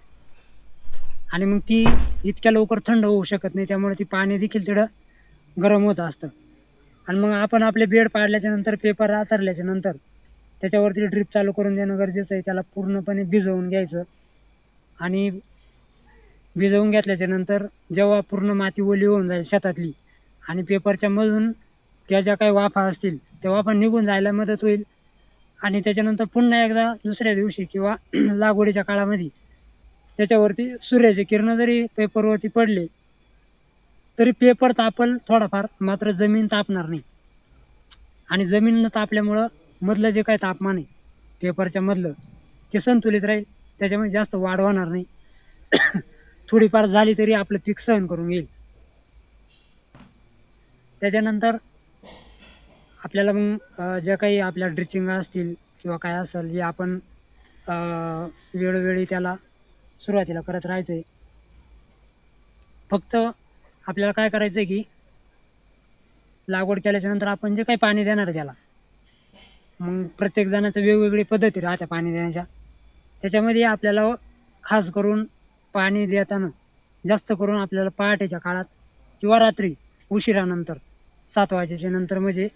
Speaker 2: आणि मग ती इतक्या लवकर थंड होऊ शकत नाही, त्यामुळे ती पाणी देखील तेवढं गरम होत असतं. आणि मग आपण आपले बेड पाडल्याच्या नंतर पेपर आथरल्याच्या नंतर त्याच्यावरती ड्रीप चालू करून देणं गरजेचं आहे. त्याला पूर्णपणे भिजवून घ्यायचं आणि भिजवून घेतल्याच्या नंतर जेव्हा पूर्ण माती ओली होऊन जाईल शेतातली आणि पेपरच्या मधून त्या ज्या काही वाफा असतील त्या वाफा निघून जायला मदत होईल. आणि त्याच्यानंतर पुन्हा एकदा दुसऱ्या दिवशी किंवा लागवडीच्या काळामध्ये त्याच्यावरती सूर्याचे किरण जरी पेपरवरती पडले तरी पेपर तापल थोडाफार, मात्र जमीन तापणार नाही. आणि जमीन न तापल्यामुळं मधलं जे काही तापमान आहे पेपरच्या मधलं ते संतुलित राहील, त्याच्यामुळे जास्त वाढ होणार नाही. थोडीफार झाली तरी आपलं पीक सहन करून येईल. त्याच्यानंतर आपल्याला मग ज्या काही आपल्या ड्रिचिंग असतील किंवा काय असेल हे आपण वेळोवेळी त्याला सुरुवातीला करत राहायचंय. फक्त आपल्याला काय करायचंय की लागवड केल्याच्या नंतर आपण जे काही पाणी देणार त्याला, मग प्रत्येक जणाचं वेगवेगळी पद्धती राहत्या पाणी देण्याच्या. त्याच्यामध्ये आपल्याला खास करून पाणी देताना जास्त करून आपल्याला पहाटेच्या काळात किंवा रात्री उशिरानंतर 7 वाजेच्या नंतर म्हणजे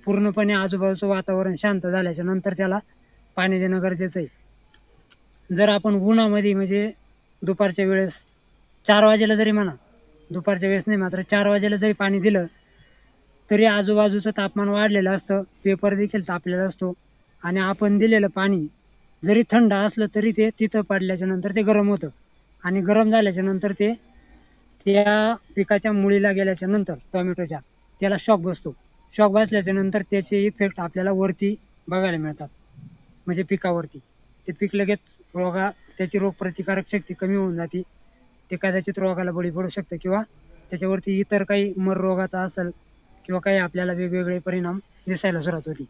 Speaker 2: पूर्णपणे आजूबाजूचं वातावरण शांत झाल्याच्या नंतर त्याला पाणी देणं गरजेचं आहे. जर आपण उन्हामध्ये म्हणजे दुपारच्या वेळेस 4 वाजेला जरी म्हणा, दुपारच्या वेळेस नाही मात्र 4 वाजेला जरी पाणी दिलं तरी आजूबाजूचं तापमान वाढलेलं असतं, पेपर देखील तापलेला असतो आणि आपण दिलेलं पाणी जरी थंड असलं तरी ते तिथं पडल्याच्या नंतर ते गरम होतं आणि गरम झाल्याच्या नंतर ते त्या पिकाच्या मुळीला गेल्याच्या नंतर टोमॅटोच्या त्याला शॉक बसतो. शॉक बसल्याच्या नंतर त्याचे इफेक्ट आपल्याला वरती बघायला मिळतात, म्हणजे पिकावरती. ते पीक लगेच त्याची रोगप्रतिकारक शक्ती कमी होऊन जाते, ते कदाचित रोगाला बळी पडू शकतं किंवा त्याच्यावरती इतर काही मर रोगाचा असेल किंवा काही आपल्याला वेगवेगळे परिणाम दिसायला सुरुवात होती.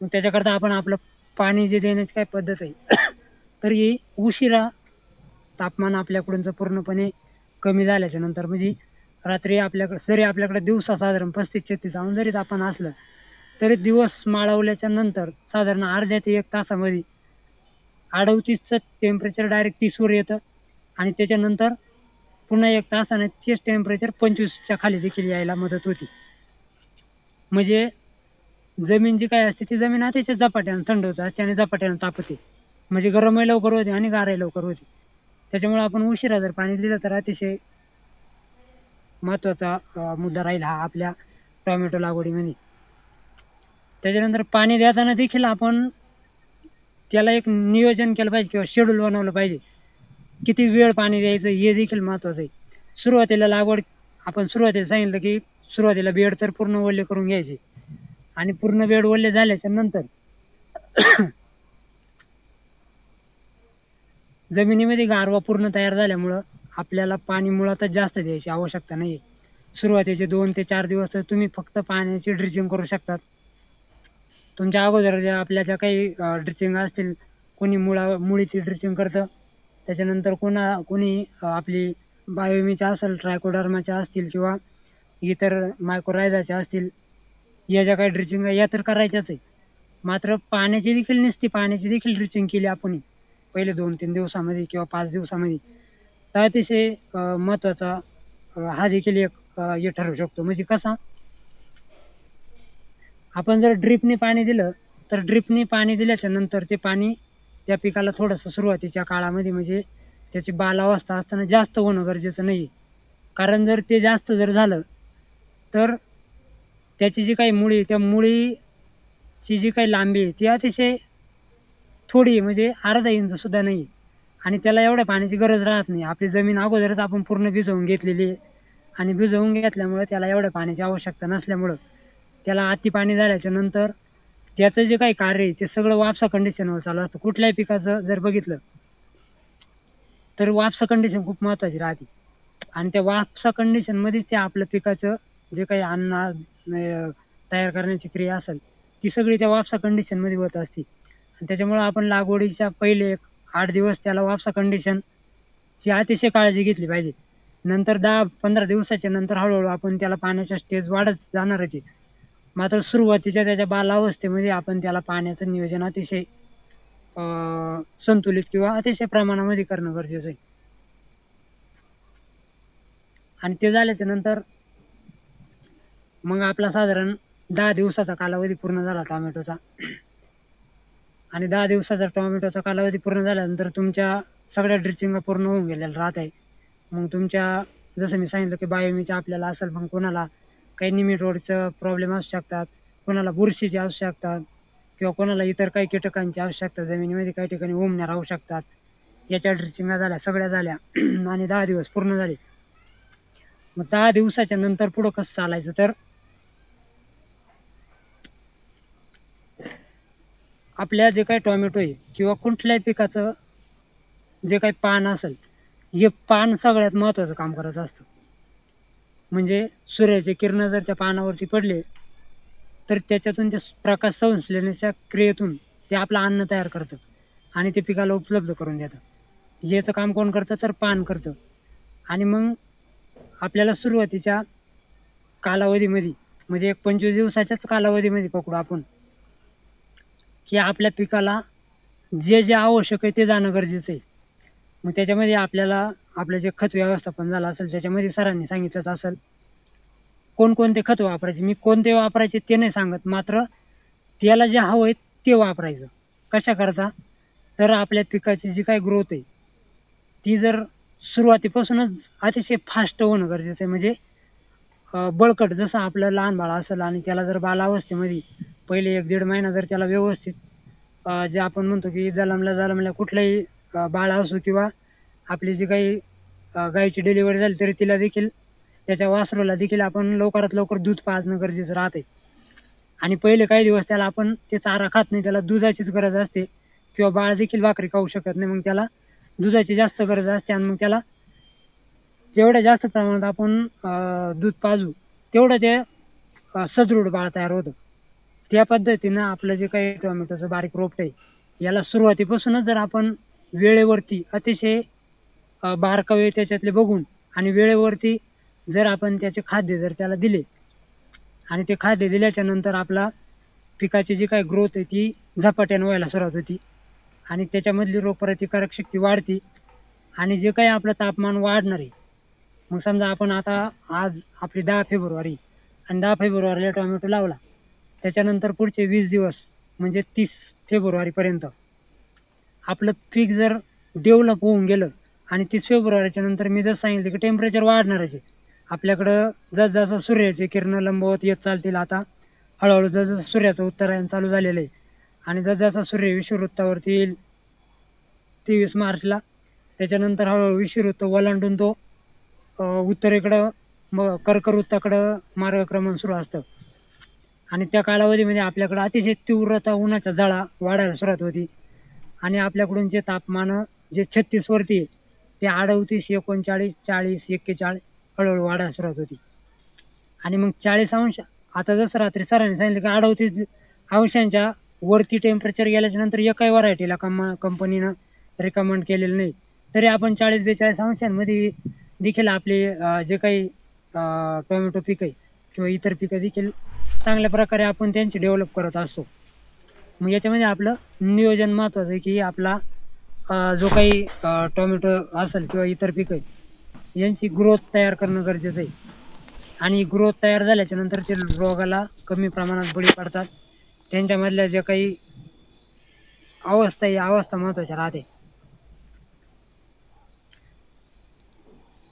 Speaker 2: मग त्याच्याकरता आपण आपलं पाणी जे देण्याची काय पद्धत आहे तरी उशिरा तापमान आपल्याकडून पूर्णपणे कमी झाल्याच्या नंतर म्हणजे रात्री आपल्याकडे दिवसा साधारण 35-36 अंश जरी तापमान असलं तरी दिवस माळवल्याच्या नंतर साधारण अर्ध्या ते 1 तासामध्ये 38चं टेम्परेचर डायरेक्ट 30वर येतं आणि त्याच्यानंतर पुन्हा 1 तासाने तेच टेम्परेचर 25च्या खाली देखील यायला मदत होती. म्हणजे जमीन जी काय असते ती जमीन अतिशय झपाट्याने थंड होत असते आणि झपाट्याने तापते, म्हणजे गरमही लवकर होते आणि गारही लवकर होते. त्याच्यामुळे आपण उशिरा जर पाणी दिलं तर अतिशय महत्वाचा मुद्दा राहील हा आपल्या टोमॅटो लागवडीमध्ये. त्याच्यानंतर पाणी देताना देखील आपण त्याला एक नियोजन केलं पाहिजे किंवा शेड्यूल बनवलं पाहिजे. किती वेळ पाणी द्यायचं हे देखील महत्वाचं आहे. सुरुवातीला आपण सुरुवातीला सांगितलं की सुरुवातीला बेड तर पूर्ण ओले करून घ्यायचे आणि पूर्ण बेड ओले झाल्याच्या नंतर जमिनीमध्ये गारवा पूर्ण तयार झाल्यामुळं आपल्याला पाणी मुळातच जास्त द्यायची आवश्यकता नाही. सुरुवातीचे 2 ते 4 दिवस तर तुम्ही फक्त पाण्याची ड्रिचिंग करू शकतात. तुमच्या अगोदर ज्या काही ड्रिचिंग असतील, कोणी मुळीची ड्रिचिंग करतं, त्याच्यानंतर कोणी आपली बायोमीच्या असेल, ट्रायकोडर्माच्या असतील किंवा इतर मायक्रोरायझाच्या असतील, या ज्या काही ड्रिचिंग या तर करायच्याच आहे. मात्र पाण्याची देखील ड्रिचिंग केली आपण पहिले 2-3 दिवसामध्ये किंवा 5 दिवसामध्ये तर अतिशय महत्वाचा हा देखील एक हे ठरू शकतो. म्हणजे कसा, आपण जर ड्रिपने पाणी दिलं तर ड्रिपने पाणी दिल्याच्या नंतर ते पाणी त्या पिकाला थोडंसं सुरुवातीच्या काळामध्ये म्हणजे त्याची बालावस्था असताना जास्त होणं गरजेचं नाही. कारण जर ते जास्त झालं तर त्याची जी काही मुळी, त्या मुळीची जी काही लांबी आहे ती अतिशय थोडी म्हणजे अर्धा इंच सुद्धा नाही आणि त्याला एवढ्या पाण्याची गरज राहत नाही. आपली जमीन अगोदरच आपण पूर्ण भिजवून घेतलेली आहे आणि भिजवून घेतल्यामुळे त्याला एवढ्या पाण्याची आवश्यकता नसल्यामुळं त्याला अति पाणी झाल्याच्या नंतर त्याचं जे काही कार्य आहे ते सगळं वापसा कंडिशनवर चालू असतं. कुठल्याही पिकाचं जर बघितलं तर वापसा कंडिशन खूप महत्त्वाची राहते आणि त्या वापसा कंडिशनमध्येच ते आपलं पिकाचं जे काही अन्न तयार करण्याची क्रिया असेल ती सगळी त्या वापसा कंडिशनमध्ये होत असते. आणि त्याच्यामुळं आपण लागवडीच्या पहिले एक 8 दिवस त्याला वापसा कंडिशनची अतिशय काळजी घेतली पाहिजे. नंतर 10-15 दिवसाच्या नंतर हळूहळू आपण त्याला पाण्याच्या स्टेज वाढत जाणारच आहे. मात्र सुरुवातीच्या त्याच्या बालावस्थेमध्ये आपण त्याला पाण्याचं नियोजन अतिशय संतुलित किंवा अतिशय प्रमाणामध्ये करणं गरजेचं आहे. आणि ते झाल्याच्या नंतर मग आपला साधारण 10 दिवसाचा कालावधी पूर्ण झाला टोमॅटोचा. आणि 10 दिवसाचा टोमॅटोचा कालावधी पूर्ण झाल्यानंतर तुमच्या सगळ्या ड्रिचिंग पूर्ण होऊन गेलेल्या राहत आहे. मग तुमच्या जसं मी सांगितलं की बायोमीच्या आपल्याला असेल, मग कोणाला काही निमिटोडचं प्रॉब्लेम असू शकतात, कोणाला बुरशीचे असू शकतात किंवा कोणाला इतर काही कीटकांची आवश्यकता जमिनीमध्ये काही ठिकाणी उमण्या राहू शकतात. याच्या ड्रिचिंगा झाल्या, सगळ्या झाल्या आणि 10 दिवस पूर्ण झाले. मग 10 दिवसाच्या नंतर पुढं कसं चालायचं तर आपल्या जे काही टोमॅटो आहे किंवा कुठल्याही पिकाचं जे काही पान असेल, हे पान सगळ्यात महत्त्वाचं काम करत असतं. म्हणजे सूर्याचे किरण जर त्या पानावरती पडले तर त्याच्यातून त्या प्रकाश संश्लेषणाच्या क्रियेतून ते आपलं अन्न तयार करतं आणि ते पिकाला उपलब्ध करून देतं. याचं काम कोण करतं तर पान करतं. आणि मग आपल्याला सुरुवातीच्या कालावधीमध्ये म्हणजे एक 25 दिवसाच्याच कालावधीमध्ये पकडू आपण की आपल्या पिकाला जे जे आवश्यक आहे ते जाणं गरजेचं आहे. मग त्याच्यामध्ये आपल्याला आपलं जे खत व्यवस्थापन झालं असेल त्याच्यामध्ये सरांनी सांगितलंच असेल कोणकोणते खत वापरायचे. मी कोणते वापरायचे ते नाही सांगत, मात्र त्याला जे हवं आहे ते वापरायचं. कशा करता तर आपल्या पिकाची जी काही ग्रोथ आहे ती जर सुरुवातीपासूनच अतिशय फास्ट होणं गरजेचं आहे. म्हणजे बळकट जसं आपलं लहान बाळ असेल आणि त्याला जर बालावस्थेमध्ये पहिले 1-1.5 महिना जर त्याला व्यवस्थित जे आपण म्हणतो की जन्मल्या कुठलंही बाळ असो किंवा आपली जी काही गायीची डिलिव्हरी झाली तरी तिला देखील त्याच्या वासरूला देखील आपण लवकरात लवकर दूध पाजणं गरजेचं राहते. आणि पहिले काही दिवस त्याला आपण ते चारा खात नाही, त्याला दुधाचीच गरज असते किंवा बाळ देखील भाकरी खाऊ शकत नाही, मग त्याला दुधाची जास्त गरज असते. आणि मग त्याला जेवढ्या जास्त प्रमाणात आपण दूध पाजू तेवढं ते सदृढ बाळ तयार होतं. त्या पद्धतीनं आपलं जे काही टोमॅटोचं बारीक रोपट आहे याला सुरुवातीपासूनच जर आपण वेळेवरती अतिशय बारकावे त्याच्यातले बघून आणि वेळेवरती जर आपण त्याचे खाद्य जर त्याला दिले आणि ते खाद्य दिल्याच्या नंतर आपला पिकाची जी काही ग्रोथ आहे ती झपाट्यानं व्हायला सुरुवात होती आणि त्याच्यामधली रोगप्रतिकारक शक्ती वाढती आणि जे काही आपलं तापमान वाढणार आहे. मग समजा आपण आता आज आपली 10 फेब्रुवारी आणि 10 फेब्रुवारीला टोमॅटो लावला, त्याच्यानंतर पुढचे 20 दिवस म्हणजे 30 फेब्रुवारीपर्यंत आपलं पीक जर डेव्हलप होऊन गेलं आणि 30 फेब्रुवारीच्या नंतर मी जसं सांगितलं की टेम्परेचर वाढणारच आहे. आपल्याकडं जसजसं सूर्याचे किरण लंबवत येत चालतील, आता हळूहळू जसं सूर्याचं उत्तरायण चालू झालेलं आहे आणि जसजसा सूर्य विषुववृत्तावरती येईल 23 मार्चला, त्याच्यानंतर हळूहळू विषुववृत्त ओलांडून तो उत्तरेकडं मग कर्कवृत्ताकडं मार्गक्रमण सुरू असतं. आणि त्या कालावधीमध्ये आपल्याकडं अतिशय तीव्रता उन्हाच्या झळा वाढायला सुरुवात होती आणि आपल्याकडून जे तापमान जे 36 वरती आहे ते 38, 39, 40, 41 हळूहळू वाढायला सुरुवात होती. आणि मग 40 अंश, आता जसं रात्री सरांनी सांगितलं की 38 अंशांच्या वरती टेम्परेचर गेल्याच्या नंतर एकाही व्हरायटीला कंपनीनं रिकमेंड केलेलं नाही, तरी आपण 40-42 अंशांमध्ये देखील आपले जे काही टोमॅटो पीक आहे किंवा इतर पिकं देखील चांगल्या प्रकारे आपण त्यांची डेव्हलप करत असतो. मग याच्यामध्ये आपलं नियोजन महत्त्वाचं आहे की आपला जो काही टोमॅटो असेल किंवा इतर पिकं आहे यांची ग्रोथ तयार करणं गरजेचं आहे. आणि ग्रोथ तयार झाल्याच्या नंतर ते रोगाला कमी प्रमाणात बळी पडतात. त्यांच्यामधल्या ज्या काही अवस्था आहे अवस्था महत्त्वाच्या राहते.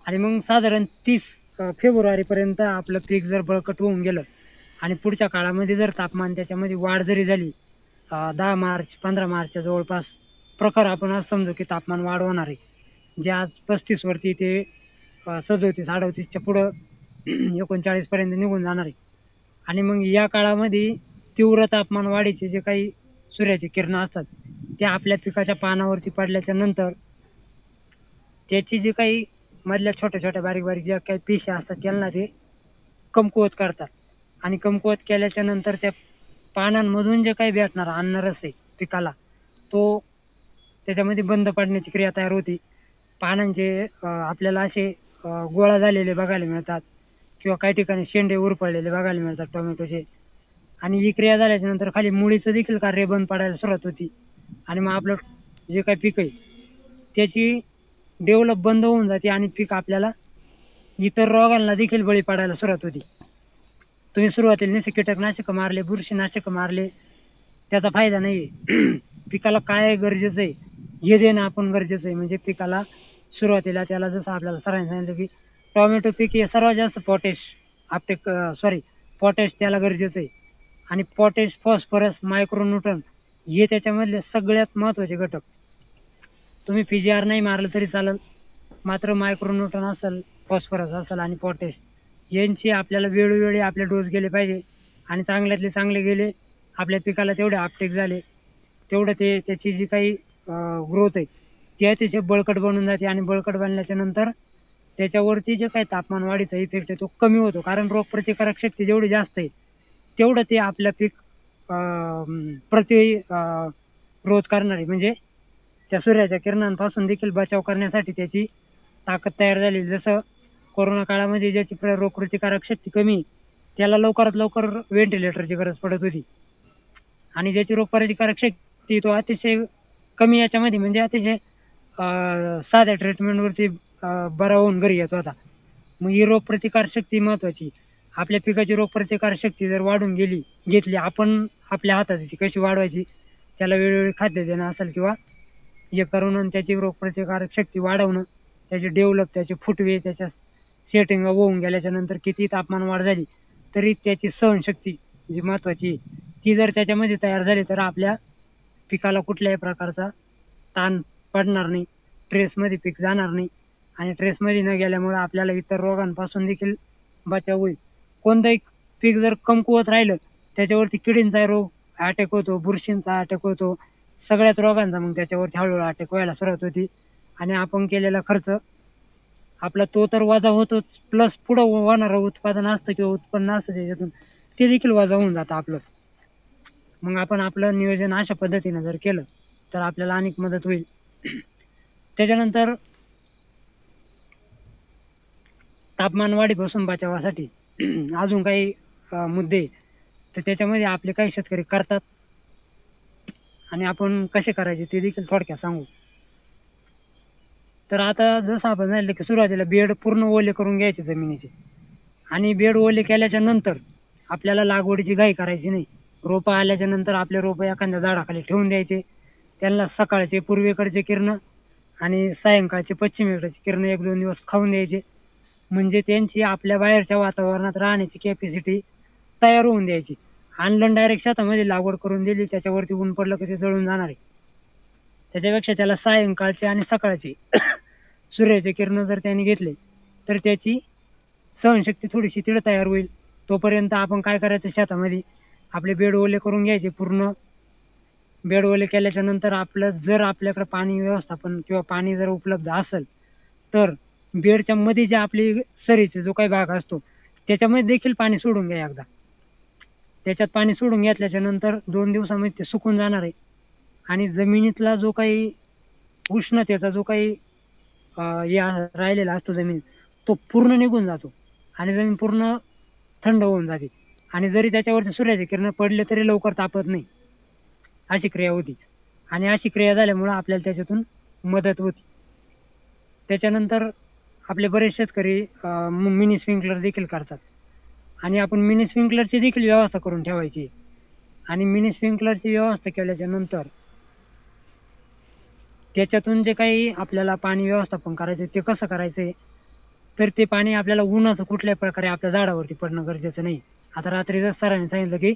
Speaker 2: आणि मग साधारण 30 फेब्रुवारीपर्यंत आपलं पीक जर बळकट होऊन गेलं आणि पुढच्या काळामध्ये जर तापमान त्याच्यामध्ये वाढ जरी झाली 10 मार्च 15 मार्चच्या जवळपास प्रखर आपण आज समजू की तापमान वाढ होणार आहे, जे आज 35 वरती ते 37-38च्या पुढं 39 पर्यंत निघून जाणार आहे. आणि मग या काळामध्ये तीव्र तापमान वाढीचे जे काही सूर्याचे किरण असतात ते आपल्या पिकाच्या पानावरती पडल्याच्या नंतर त्याची जी काही मधल्या छोट्या छोट्या बारीक बारीक ज्या काही पेशी असतात त्यांना ते कमकुवत करतात आणि कमकुवत केल्याच्या नंतर त्या पानांमधून जे काही भेटणार अन्नरस आहे पिकाला तो त्याच्यामध्ये बंद पडण्याची क्रिया तयार होती. पानांचे आपल्याला असे गोळा झालेले बघायला मिळतात किंवा काही ठिकाणी शेंडे उरपळलेले बघायला मिळतात टोमॅटोचे. आणि ही क्रिया झाल्याच्या नंतर खाली मुळीचं देखील कार्य बंद पडायला सुरुवात होती आणि मग आपलं जे काही पीक आहे त्याची डेव्हलप बंद होऊन जाते आणि पीक आपल्याला इतर रोगांना देखील बळी पडायला सुरुवात होती. तुम्ही सुरुवातीला नुसते कीटकनाशक मारले, बुरशीनाशक मारले, त्याचा फायदा नाही. पिकाला काय गरजेचं आहे हे देणं आपण गरजेचं आहे. म्हणजे पिकाला सुरुवातीला त्याला जसं आपल्याला सरांनी सांगितलं की टोमॅटो पीक हे सर्वात जास्त पोटॅश त्याला गरजेचं आहे. आणि पोटॅश, फॉस्फरस, मायक्रोन्यूट्रन हे त्याच्यामधले सगळ्यात महत्त्वाचे घटक. तुम्ही PGR नाही मारलं तरी चालेल, मात्र मायक्रोन्यूट्रन असेल, फॉस्फरस असेल आणि पोटॅश यांची आपल्याला वेळोवेळी आपले डोस गेले पाहिजे. आणि चांगल्यातले चांगले गेले, आपल्या पिकाला तेवढे अपटेक झाले तेवढं त्याची जी काही ग्रोथ आहे ती अतिशय बळकट बनून जाते. आणि बळकट बनल्याच्या नंतर त्याच्यावरती जे काही तापमान वाढीचा इफेक्ट आहे तो कमी होतो. कारण रोगप्रतिकारक शक्ती जेवढी जास्त आहे तेवढं ते आपलं पीक रोध करणार आहे. म्हणजे त्या सूर्याच्या किरणांपासून देखील बचाव करण्यासाठी त्याची ताकद तयार झाली. जसं कोरोना काळामध्ये ज्याची रोगप्रतिकारक शक्ती कमी त्याला लवकरात लवकर व्हेंटिलेटरची गरज पडत होती. आणि ज्याची रोगप्रतिकारक शक्ती तो अतिशय कमी याच्यामध्ये म्हणजे अतिशय साध्या ट्रीटमेंटवरती बरा होऊन घरी येत होता. मग ही रोगप्रतिकार शक्ती महत्वाची. आपल्या पिकाची रोगप्रतिकार शक्ती जर वाढून घेतली आपण आपल्या हातात ती कशी वाढवायची, त्याला वेळोवेळी खाद्य देणं असेल किंवा हे करून त्याची रोगप्रतिकारक शक्ती वाढवणं, त्याचे डेव्हलप, त्याचे फुटवे, त्याच्या सेटिंग होऊन गेल्याच्या नंतर किती तापमान वाढ झाली तरी त्याची सहनशक्ती जी महत्वाची ती जर त्याच्यामध्ये तयार झाली तर आपल्या पिकाला कुठल्याही प्रकारचा ताण पडणार नाही, ट्रेसमध्ये पीक जाणार नाही. आणि ट्रेसमध्ये न गेल्यामुळे आपल्याला इतर रोगांपासून देखील बचाव होईल. कोणतंही पीक जर कमकुवत राहिलं त्याच्यावरती किडींचा रोग अटॅक होतो, बुरशींचा अटॅक होतो, सगळ्याच रोगांचा मग त्याच्यावरती हळूहळू अटॅक व्हायला सुरुवात होती. आणि आपण केलेला खर्च आपला तो तर वजा होतोच, प्लस पुढं होणारं उत्पादन असतं किंवा उत्पन्न असतं त्याच्यातून ते देखील वजा होऊन जातं आपलं. मग आपण आपलं नियोजन अशा पद्धतीने जर केलं तर आपल्याला अनेक मदत होईल. त्याच्यानंतर तापमान वाढीपासून बचावासाठी अजून काही मुद्दे तर त्याच्यामध्ये आपले काही शेतकरी करतात आणि आपण कसे करायचे ते देखील थोडक्यात सांगू. तर आता जसं आपण सांगितलं की सुरुवातीला बेड पूर्ण ओले करून घ्यायचे जमिनीचे. आणि बेड ओले केल्याच्या नंतर आपल्याला लागवडीची घाई करायची नाही. रोपं आल्याच्या नंतर आपले रोपं एखाद्या झाडाखाली ठेवून द्यायचे. त्यांना सकाळचे पूर्वेकडचे किरण आणि सायंकाळचे पश्चिमेकडचे किरण 1-2 दिवस खाऊन द्यायचे. म्हणजे त्यांची आपल्या बाहेरच्या वातावरणात राहण्याची कॅपॅसिटी तयार होऊन द्यायची. आणलं डायरेक्ट शेतामध्ये लागवड करून दिली, त्याच्यावरती ऊन पडलं की ते जळून जाणार आहे. त्याच्यापेक्षा त्याला सायंकाळचे आणि सकाळचे सूर्याचे किरण जर त्याने घेतले तर त्याची सहनशक्ती थोडीशी तिथं तयार होईल. तोपर्यंत आपण काय करायचं, शेतामध्ये आपले बेड ओले करून घ्यायचे. पूर्ण बेड ओले केल्याच्या नंतर आपलं जर आपल्याकडे पाणी व्यवस्थापन किंवा पाणी जर उपलब्ध असेल तर बेडच्या मध्ये जे आपली सरीचे जो काही भाग असतो त्याच्यामध्ये देखील पाणी सोडून घ्या एकदा. त्याच्यात पाणी सोडून घेतल्याच्या नंतर 2 दिवसामध्ये ते सुकून जाणार आहे. आणि जमिनीतला जो काही उष्णतेचा जो काही राहिलेला असतो जमिनीत तो पूर्ण निघून जातो आणि जमीन पूर्ण थंड होऊन जाते. आणि जरी त्याच्यावरती सूर्याचे किरण पडले तरी लवकर तापत नाही, अशी क्रिया होती. आणि अशी क्रिया झाल्यामुळं आपल्याला त्याच्यातून मदत होती. त्याच्यानंतर आपले बरेच शेतकरी मिनी स्प्रिंकलर देखील करतात. आणि आपण मिनी स्प्रिंकलरची देखील व्यवस्था करून ठेवायची. आणि मिनी स्प्रिंकलरची व्यवस्था केल्याच्या नंतर त्याच्यातून जे काही आपल्याला पाणी व्यवस्थापन करायचं ते कसं करायचंय, तर ते पाणी आपल्याला उन्हाचं कुठल्याही प्रकारे आपल्या झाडावरती पडणं गरजेचं नाही. आता रात्री जर सरांनी सांगितलं की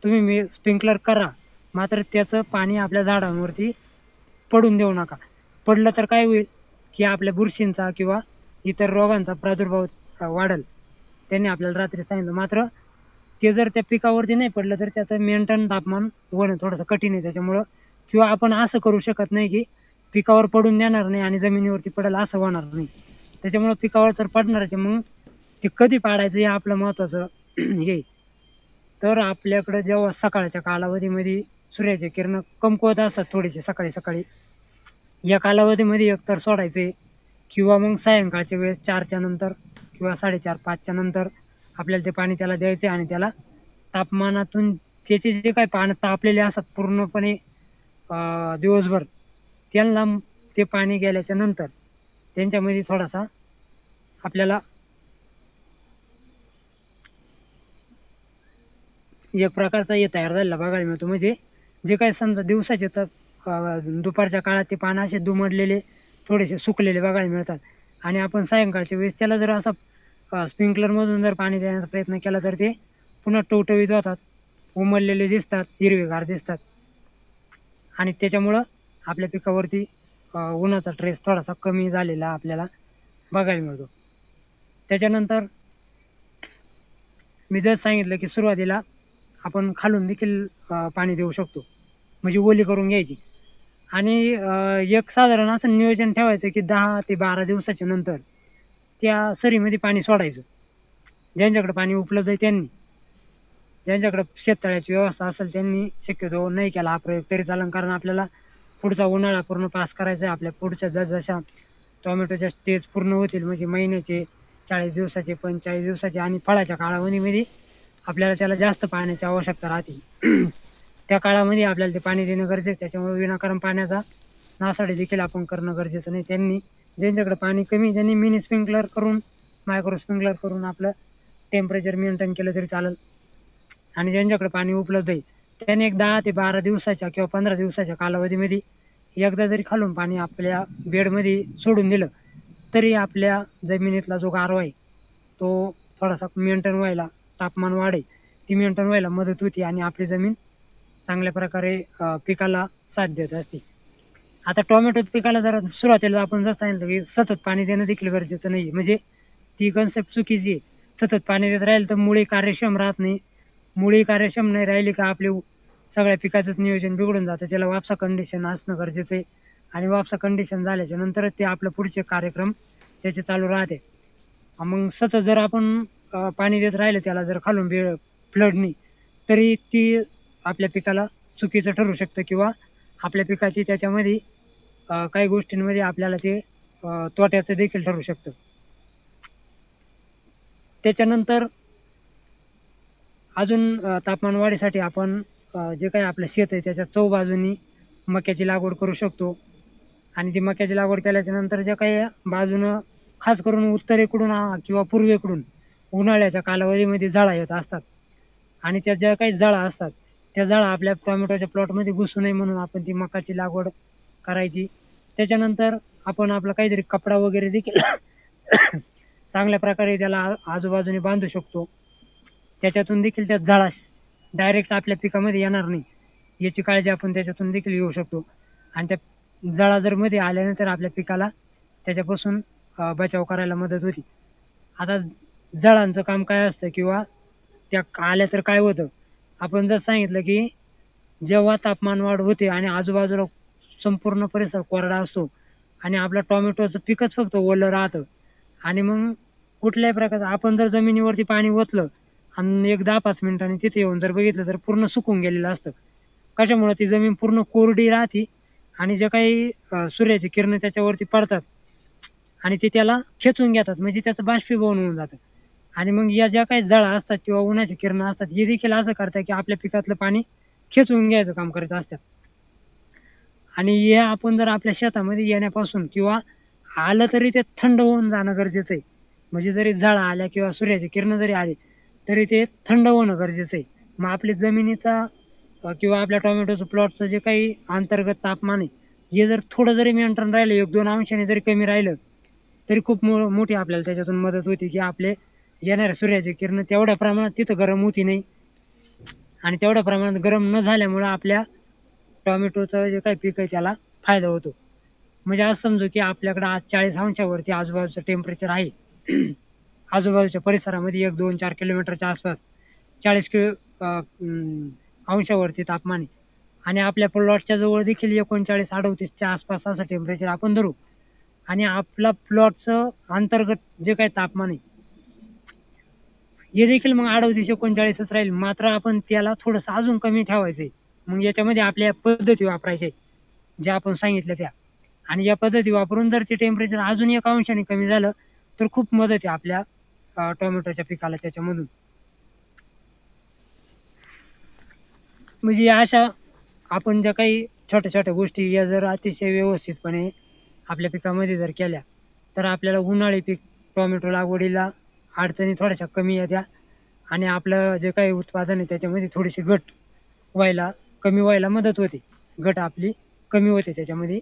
Speaker 2: तुम्ही स्प्रिंकलर करा, मात्र त्याचं पाणी आपल्या झाडांवरती पडून देऊ नका. पडलं तर काय होईल की आपल्या बुरशींचा किंवा इतर रोगांचा प्रादुर्भाव वाढेल. त्यांनी आपल्याला रात्री सांगितलं. मात्र ते जर त्या पिकावरती नाही पडलं तर त्याचं मेंटेन तापमान होणं थोडंसं कठीण आहे त्याच्यामुळं. किंवा आपण असं करू शकत नाही की पिकावर पडून देणार नाही आणि जमिनीवरती पडेल असं होणार नाही. त्याच्यामुळं पिकावर जर पडणारच आहे मग ते कधी पाडायचं हे आपलं महत्वाचं हे. तर आपल्याकडे जेव्हा सकाळच्या कालावधीमध्ये सूर्याचे किरण कमकुवत असतात थोडेसे सकाळी सकाळी, या कालावधीमध्ये एकतर सोडायचे किंवा मग सायंकाळच्या वेळेस 4च्या नंतर किंवा 4:30-5च्या नंतर आपल्याला ते पाणी त्याला द्यायचे आणि त्याला तापमानातून त्याचे जे काही पानं तापलेले असतात पूर्णपणे दिवसभर, त्यांना ते पाणी गेल्याच्या नंतर त्यांच्यामध्ये थोडासा आपल्याला एक प्रकारचा हे तयार झालेला बघायला मिळतो. म्हणजे जे काही समजा दिवसाचे तर दुपारच्या काळात ते पानं असे दुमडलेले थोडेसे सुकलेले बघायला मिळतात आणि आपण सायंकाळच्या वेळेस त्याला जर असा स्प्रिंकलरमधून जर पाणी देण्याचा प्रयत्न केला तर ते पुन्हा टवटवीत होतात, उमललेले दिसतात, हिरवेगार दिसतात आणि त्याच्यामुळं आपल्या पिकावरती उन्हाचा ट्रेस थोडासा कमी झालेला आपल्याला बघायला मिळतो. त्याच्यानंतर मी जर सांगितलं की सुरुवातीला आपण खालून देखील पाणी देऊ शकतो, म्हणजे ओली करून घ्यायची आणि एक साधारण असं नियोजन ठेवायचं की 10 ते 12 दिवसाच्या नंतर त्या सरीमध्ये पाणी सोडायचं. ज्यांच्याकडे पाणी उपलब्ध आहे त्यांनी, ज्यांच्याकडे शेततळ्याची व्यवस्था असेल त्यांनी शक्यतो नाही केला हा प्रयोग तरी चालेल, कारण आपल्याला पुढचा उन्हाळा पूर्ण पास करायचा आहे. आपल्या पुढच्या जसजशा टोमॅटोच्या स्टेज पूर्ण होतील म्हणजे महिन्याचे, 40 दिवसाचे, 45 दिवसाचे आणि फळाच्या कालावधीमध्ये आपल्याला त्याला जास्त पाण्याची आवश्यकता राहते. त्या काळामध्ये आपल्याला ते पाणी देणं गरजेचं आहे. त्याच्यामुळे विनाकारण पाण्याचा नासाडी देखील आपण करणं गरजेचं नाही. त्यांनी ज्यांच्याकडे पाणी कमी त्यांनी मिनी स्प्रिंकलर करून, मायक्रो स्प्रिंकलर करून आपलं टेम्परेचर मेंटेन केलं तरी चालेल. आणि ज्यांच्याकडे पाणी उपलब्ध आहे त्याने एक 10 ते 12 दिवसाच्या किंवा 15 दिवसाच्या कालावधीमध्ये एकदा जरी खालून पाणी आपल्या बेडमध्ये सोडून दिलं तरी आपल्या जमिनीतला जो गारवा आहे तो थोडासा मेंटेन व्हायला, तापमान वाढ आहे ती मेंटेन व्हायला मदत होती आणि आपली जमीन चांगल्या प्रकारे पिकाला साथ देत असते. आता टोमॅटो पिकाला जर सुरुवातीला आपण जसं सांगितलं की सतत पाणी देणं देखील गरजेचं नाही, म्हणजे ती कन्सेप्ट चुकीची आहे. सतत पाणी देत राहील तर मुळी कार्यक्षम राहत नाही. मुळी कार्यक्षम नाही राहिली का आपले सगळ्या पिकाचंच नियोजन बिघडून जातं. त्याला वापसा कंडिशन असणं गरजेचं आहे आणि वापसा कंडिशन झाल्याच्या नंतरच ते आपलं पुढचे कार्यक्रम त्याचे चालू राहते. मग सतत जर आपण पाणी देत राहिलं त्याला जर खालून फ्लडनी, तरी ती आपल्या पिकाला चुकीचं ठरू शकतं किंवा आपल्या पिकाची त्याच्यामध्ये काही गोष्टींमध्ये आपल्याला ते तोट्याचं देखील ठरू शकतं. त्याच्यानंतर अजून तापमान वाढीसाठी आपण जे काही आपलं शेत आहे त्याच्या चौबाजूनी मक्याची लागवड करू शकतो आणि ती मक्याची लागवड केल्याच्या नंतर ज्या काही बाजूनं खास करून उत्तरेकडून किंवा पूर्वेकडून उन्हाळ्याच्या कालावधीमध्ये जाळा येत असतात आणि त्या ज्या काही जाळा असतात त्या जाळा आपल्या टोमॅटोच्या प्लॉटमध्ये घुसू नये म्हणून आपण ती मकाची लागवड करायची. त्याच्यानंतर आपण आपला काहीतरी कपडा वगैरे देखील चांगल्या प्रकारे त्याला आजूबाजूने बांधू शकतो. त्याच्यातून देखील त्या जाळा डायरेक्ट आपल्या पिकामध्ये येणार नाही याची काळजी आपण त्याच्यातून देखील घेऊ शकतो आणि त्या जाळा जर मध्ये आल्यानंतर आपल्या पिकाला त्याच्यापासून बचाव करायला मदत होती. आता जळांचं काम काय असतं किंवा त्या आल्या तर काय होतं, आपण जर सांगितलं की जेव्हा तापमान वाढ होते आणि आजूबाजूला संपूर्ण परिसर कोरडा असतो आणि आपलं टोमॅटोचं पिकच फक्त ओलं राहतं आणि मग कुठल्याही प्रकारचं आपण जर जमिनीवरती पाणी ओतलं आणि एक 10-5 मिनिटांनी तिथे येऊन जर बघितलं तर पूर्ण सुकून गेलेलं असतं. कशामुळे ती जमीन पूर्ण कोरडी राहते आणि जे काही सूर्याची किरणं त्याच्यावरती पडतात आणि ते त्याला खेचून घेतात, म्हणजे त्याचं बाष्पीभवन होऊन जातं आणि मग या ज्या काही जाळा असतात किंवा उन्हाची किरणं असतात हे देखील असं करतात की आपल्या पिकातलं पाणी खेचून घ्यायचं काम करत असतात आणि हे आपण जर आपल्या शेतामध्ये येण्यापासून किंवा आलं तरी ते थंड होऊन जाणं गरजेचं आहे. म्हणजे जरी जाळा आल्या किंवा सूर्याची किरणं जरी आली तरी ते थंड होणं गरजेचं आहे. मग आपली जमिनीचा किंवा आपल्या टोमॅटोचं प्लॉटचं जे काही अंतर्गत तापमान आहे हे जर थोडं जरी मेंटेन राहिलं, 1-2 अंशाने जरी कमी राहिलं तरी खूप मोठी आपल्याला त्याच्यातून मदत होती की आपले येणाऱ्या सूर्याची किरणं तेवढ्या प्रमाणात तिथं गरम होती नाही आणि तेवढ्या प्रमाणात गरम न झाल्यामुळं आपल्या टोमॅटोचं जे काही पीक आहे त्याला फायदा होतो. म्हणजे असं समजू की आपल्याकडे आज 40 अंशावरती आजूबाजूचं टेम्परेचर आहे आजूबाजूच्या परिसरामध्ये 1-2-4 किलोमीटरच्या आसपास, 40 अंशावरती तापमान आहे आणि आपल्या प्लॉटच्या जवळ देखील 39-38च्या आसपास असं टेम्परेचर आपण धरू आणि आपला प्लॉटचं अंतर्गत जे काही तापमान आहे हे देखील मग 38-39च राहील, मात्र आपण त्याला थोडंसं अजून कमी ठेवायचंय. मग याच्यामध्ये आपल्या पद्धती वापरायच्या ज्या आपण सांगितल्या त्या, आणि या पद्धती वापरून जर ते टेम्परेचर अजून 1 अंशाने कमी झालं तर खूप मदत आहे आपल्या टोमॅटोच्या पिकाला त्याच्यामधून. म्हणजे या अशा आपण ज्या काही छोट्या छोट्या गोष्टी या जर अतिशय व्यवस्थितपणे आपल्या पिकामध्ये जर केल्या तर आपल्याला उन्हाळी पीक टोमॅटो लागवडीला अडचणी थोड्याशा कमी येत्या आणि आपलं जे काही उत्पादन आहे त्याच्यामध्ये थोडीशी कमी व्हायला मदत होते. घट आपली कमी होते त्याच्यामध्ये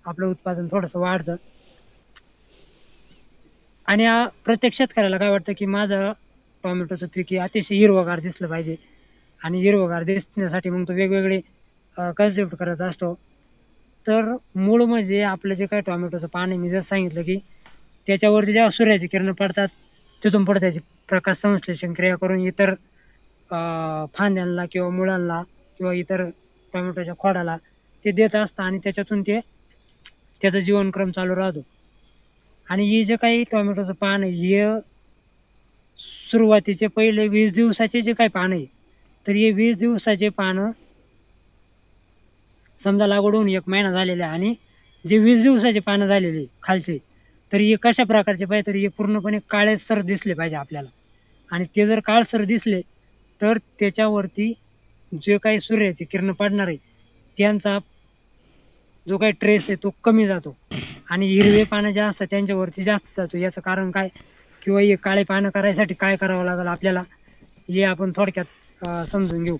Speaker 2: आपलं उत्पादन थोडंसं वाढतं. आणि प्रत्येक शेतकऱ्याला काय वाटतं की माझं टोमॅटोचं पीक हे अतिशय हिरवंगार दिसलं पाहिजे आणि हिरवंगार दिसण्यासाठी मग तो वेगवेगळे कन्सेप्ट करत असतो. तर मूळ म्हणजे आपलं जे काही टोमॅटोचं पान आहे, मी जसं सांगितलं की त्याच्यावरती जेव्हा सूर्याची किरणं पडतात तिथून पुढे त्याची प्रकाश संश्लेषण क्रिया करून इतर फांद्यांना किंवा मुळांना किंवा इतर टोमॅटोच्या खोडाला ते देत असतं आणि त्याच्यातून त्याचा जीवनक्रम चालू राहतो. आणि हे जे काही टोमॅटोचं पान आहे हे सुरुवातीचे पहिले 20 दिवसाचे जे काही पान आहे तर हे 20 दिवसाचे पानं समजा लागवड होऊन 1 महिना झालेला आहे आणि जे 20 दिवसाचे पानं झालेले खालचे तर हे कशा प्रकारचे पाहिजे तर हे पूर्णपणे काळेसर दिसले पाहिजे आपल्याला. आणि ते जर काळसर दिसले तर त्याच्यावरती जे काही सूर्याची किरण पडणार आहे त्यांचा जो काही ट्रेस आहे तो कमी जातो आणि हिरवे पानं जे असतात त्यांच्यावरती जास्त जातो. याचं कारण काय किंवा हे काळे पानं करायसाठी काय करावं लागेल आपल्याला हे आपण थोडक्यात समजून घेऊ.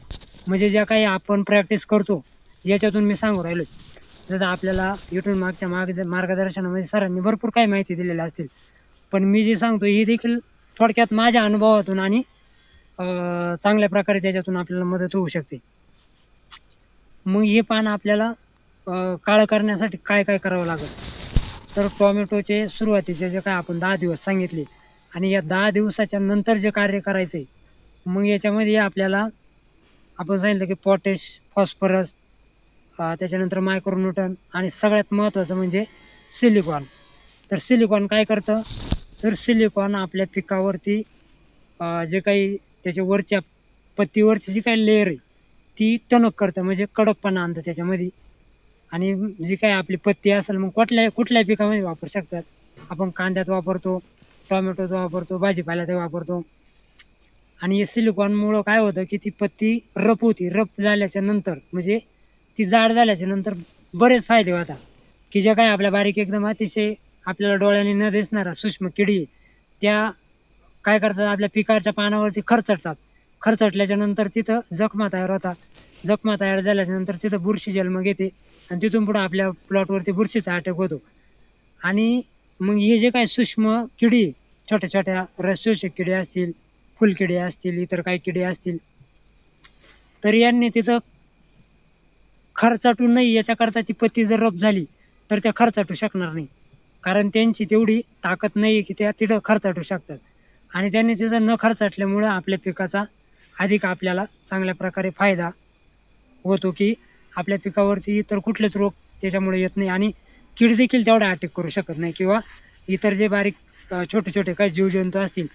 Speaker 2: म्हणजे ज्या काही आपण प्रॅक्टिस करतो याच्यातून मी सांगू राहिलो. जसं आपल्याला इथून मागच्या मार्गदर्शनामध्ये सरांनी भरपूर काही माहिती दिलेल्या असतील, पण मी जे सांगतो ही देखील थोडक्यात माझ्या अनुभवातून आणि चांगल्या प्रकारे त्याच्यातून आपल्याला मदत होऊ शकते. मग हे पान आपल्याला काळं करण्यासाठी काय काय करावं लागेल तर टोमॅटोचे सुरुवातीचे जे काय आपण 10 दिवस सांगितले आणि या 10 दिवसाच्या नंतर जे कार्य करायचंय मग याच्यामध्ये आपल्याला आपण सांगितलं की पोटॅश, फॉस्फरस, त्याच्यानंतर मायक्रोन्यूटन आणि सगळ्यात महत्त्वाचं म्हणजे सिलिकॉन. तर सिलिकॉन काय करतं तर सिलिकॉन आपल्या पिकावरती जे काही त्याच्या वरच्या पत्तीवरची जी काही लेअर आहे ती टणक करतं म्हणजे कडकपणा आणतं त्याच्यामध्ये. आणि जी काही आपली पत्ती असेल मग कुठल्याही पिकामध्ये वापरू शकतात. आपण कांद्यात वापरतो, टोमॅटोत वापरतो, भाजीपाल्यात वापरतो. आणि हे सिलिकॉनमुळं काय होतं की ती पत्ती रफ होती. रफ झाल्याच्या नंतर म्हणजे ती जाड झाल्याच्या नंतर बरेच फायदे होतात की ज्या काय आपल्या बारीक एकदम अतिशय आपल्याला डोळ्याने न दिसणारा सूक्ष्म किडी त्या काय करतात आपल्या पिकाच्या पानावरती खरचटतात. खरचटल्याच्या नंतर तिथं जखमा तयार होतात. जखमा तयार झाल्याच्या नंतर तिथं बुरशी जन्म घेते आणि तिथून पुढे आपल्या प्लॉटवरती बुरशीचा अटॅक होतो. आणि मग हे जे काही सूक्ष्म किडी छोट्या छोट्या रसशोषक किडे असतील, फुलकिडे असतील, इतर काही किडे असतील तर यांनी तिथं खरचटू नाही याच्याकरता ती पत्ती जर रफ झाली तर त्या खरचटू शकणार नाही, कारण त्यांची तेवढी ताकद नाही की त्या तिथं खरचटू शकतात. आणि त्यांनी तिथं न खरचटल्यामुळं आपल्या पिकाचा अधिक आपल्याला चांगल्या प्रकारे फायदा होतो की आपल्या पिकावरती इतर कुठलेच रोग त्याच्यामुळे येत नाही आणि कीड देखील तेवढा अटॅक करू शकत नाही किंवा इतर जे बारीक छोटे छोटे काही जीवजंतू असतील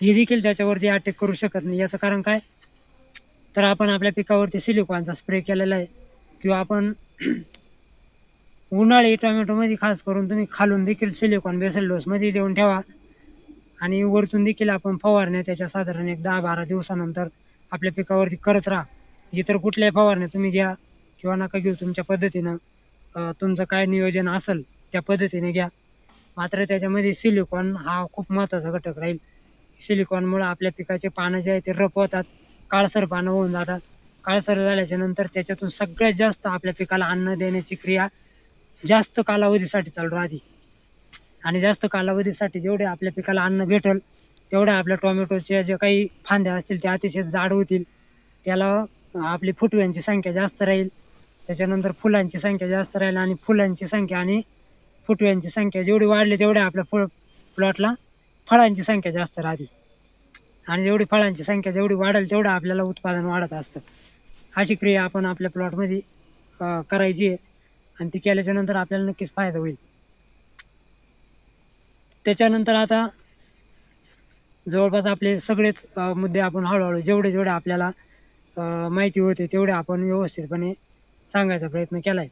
Speaker 2: हे देखील त्याच्यावरती अटॅक करू शकत नाही. याचं कारण काय तर आपण आपल्या पिकावरती सिलिकॉनचा स्प्रे केलेला आहे किंवा आपण उन्हाळी टोमॅटोमध्ये खास करून तुम्ही खालून देखील सिलिकॉन बेसल डोसमध्ये देऊन ठेवा आणि वरतून देखील आपण फवारण्या त्याच्या साधारण 10-12 दिवसानंतर आपल्या पिकावरती करत राहा. इतर कुठल्याही फवारण्या तुम्ही घ्या किंवा नका घेऊ, तुमच्या पद्धतीनं तुमचं काय नियोजन असेल त्या पद्धतीने घ्या. मात्र त्याच्यामध्ये सिलिकॉन हा खूप महत्त्वाचा घटक राहील. सिलिकॉनमुळे आपल्या पिकाचे पानं जे आहेत ते रफ होतात, काळसर पानं होऊन जातात. काळसर झाल्याच्या नंतर त्याच्यातून सगळ्यात जास्त आपल्या पिकाला अन्न देण्याची क्रिया जास्त कालावधीसाठी चालू राहते आणि जास्त कालावधीसाठी जेवढे आपल्या पिकाला अन्न भेटेल तेवढ्या आपल्या टोमॅटोच्या ज्या काही फांद्या असतील त्या अतिशय जाड होतील. त्याला आपली फुटव्यांची संख्या जास्त राहील, त्याच्यानंतर फुलांची संख्या जास्त राहील आणि फुलांची संख्या आणि फुटव्यांची संख्या जेवढी वाढली तेवढ्या आपल्या प्लॉटला फळांची संख्या जास्त राहते. आणि जेवढी फळांची संख्या जेवढी वाढेल तेवढं आपल्याला उत्पादन वाढत असतं. अशी क्रिया आपण आपल्या प्लॉटमध्ये करायची आहे आणि ती केल्याच्या नंतर आपल्याला नक्कीच फायदा होईल. त्याच्यानंतर आता जवळपास आपले सगळेच मुद्दे आपण हळूहळू जेवढे आपल्याला माहिती होते तेवढे आपण व्यवस्थितपणे सांगायचा प्रयत्न केला आहे.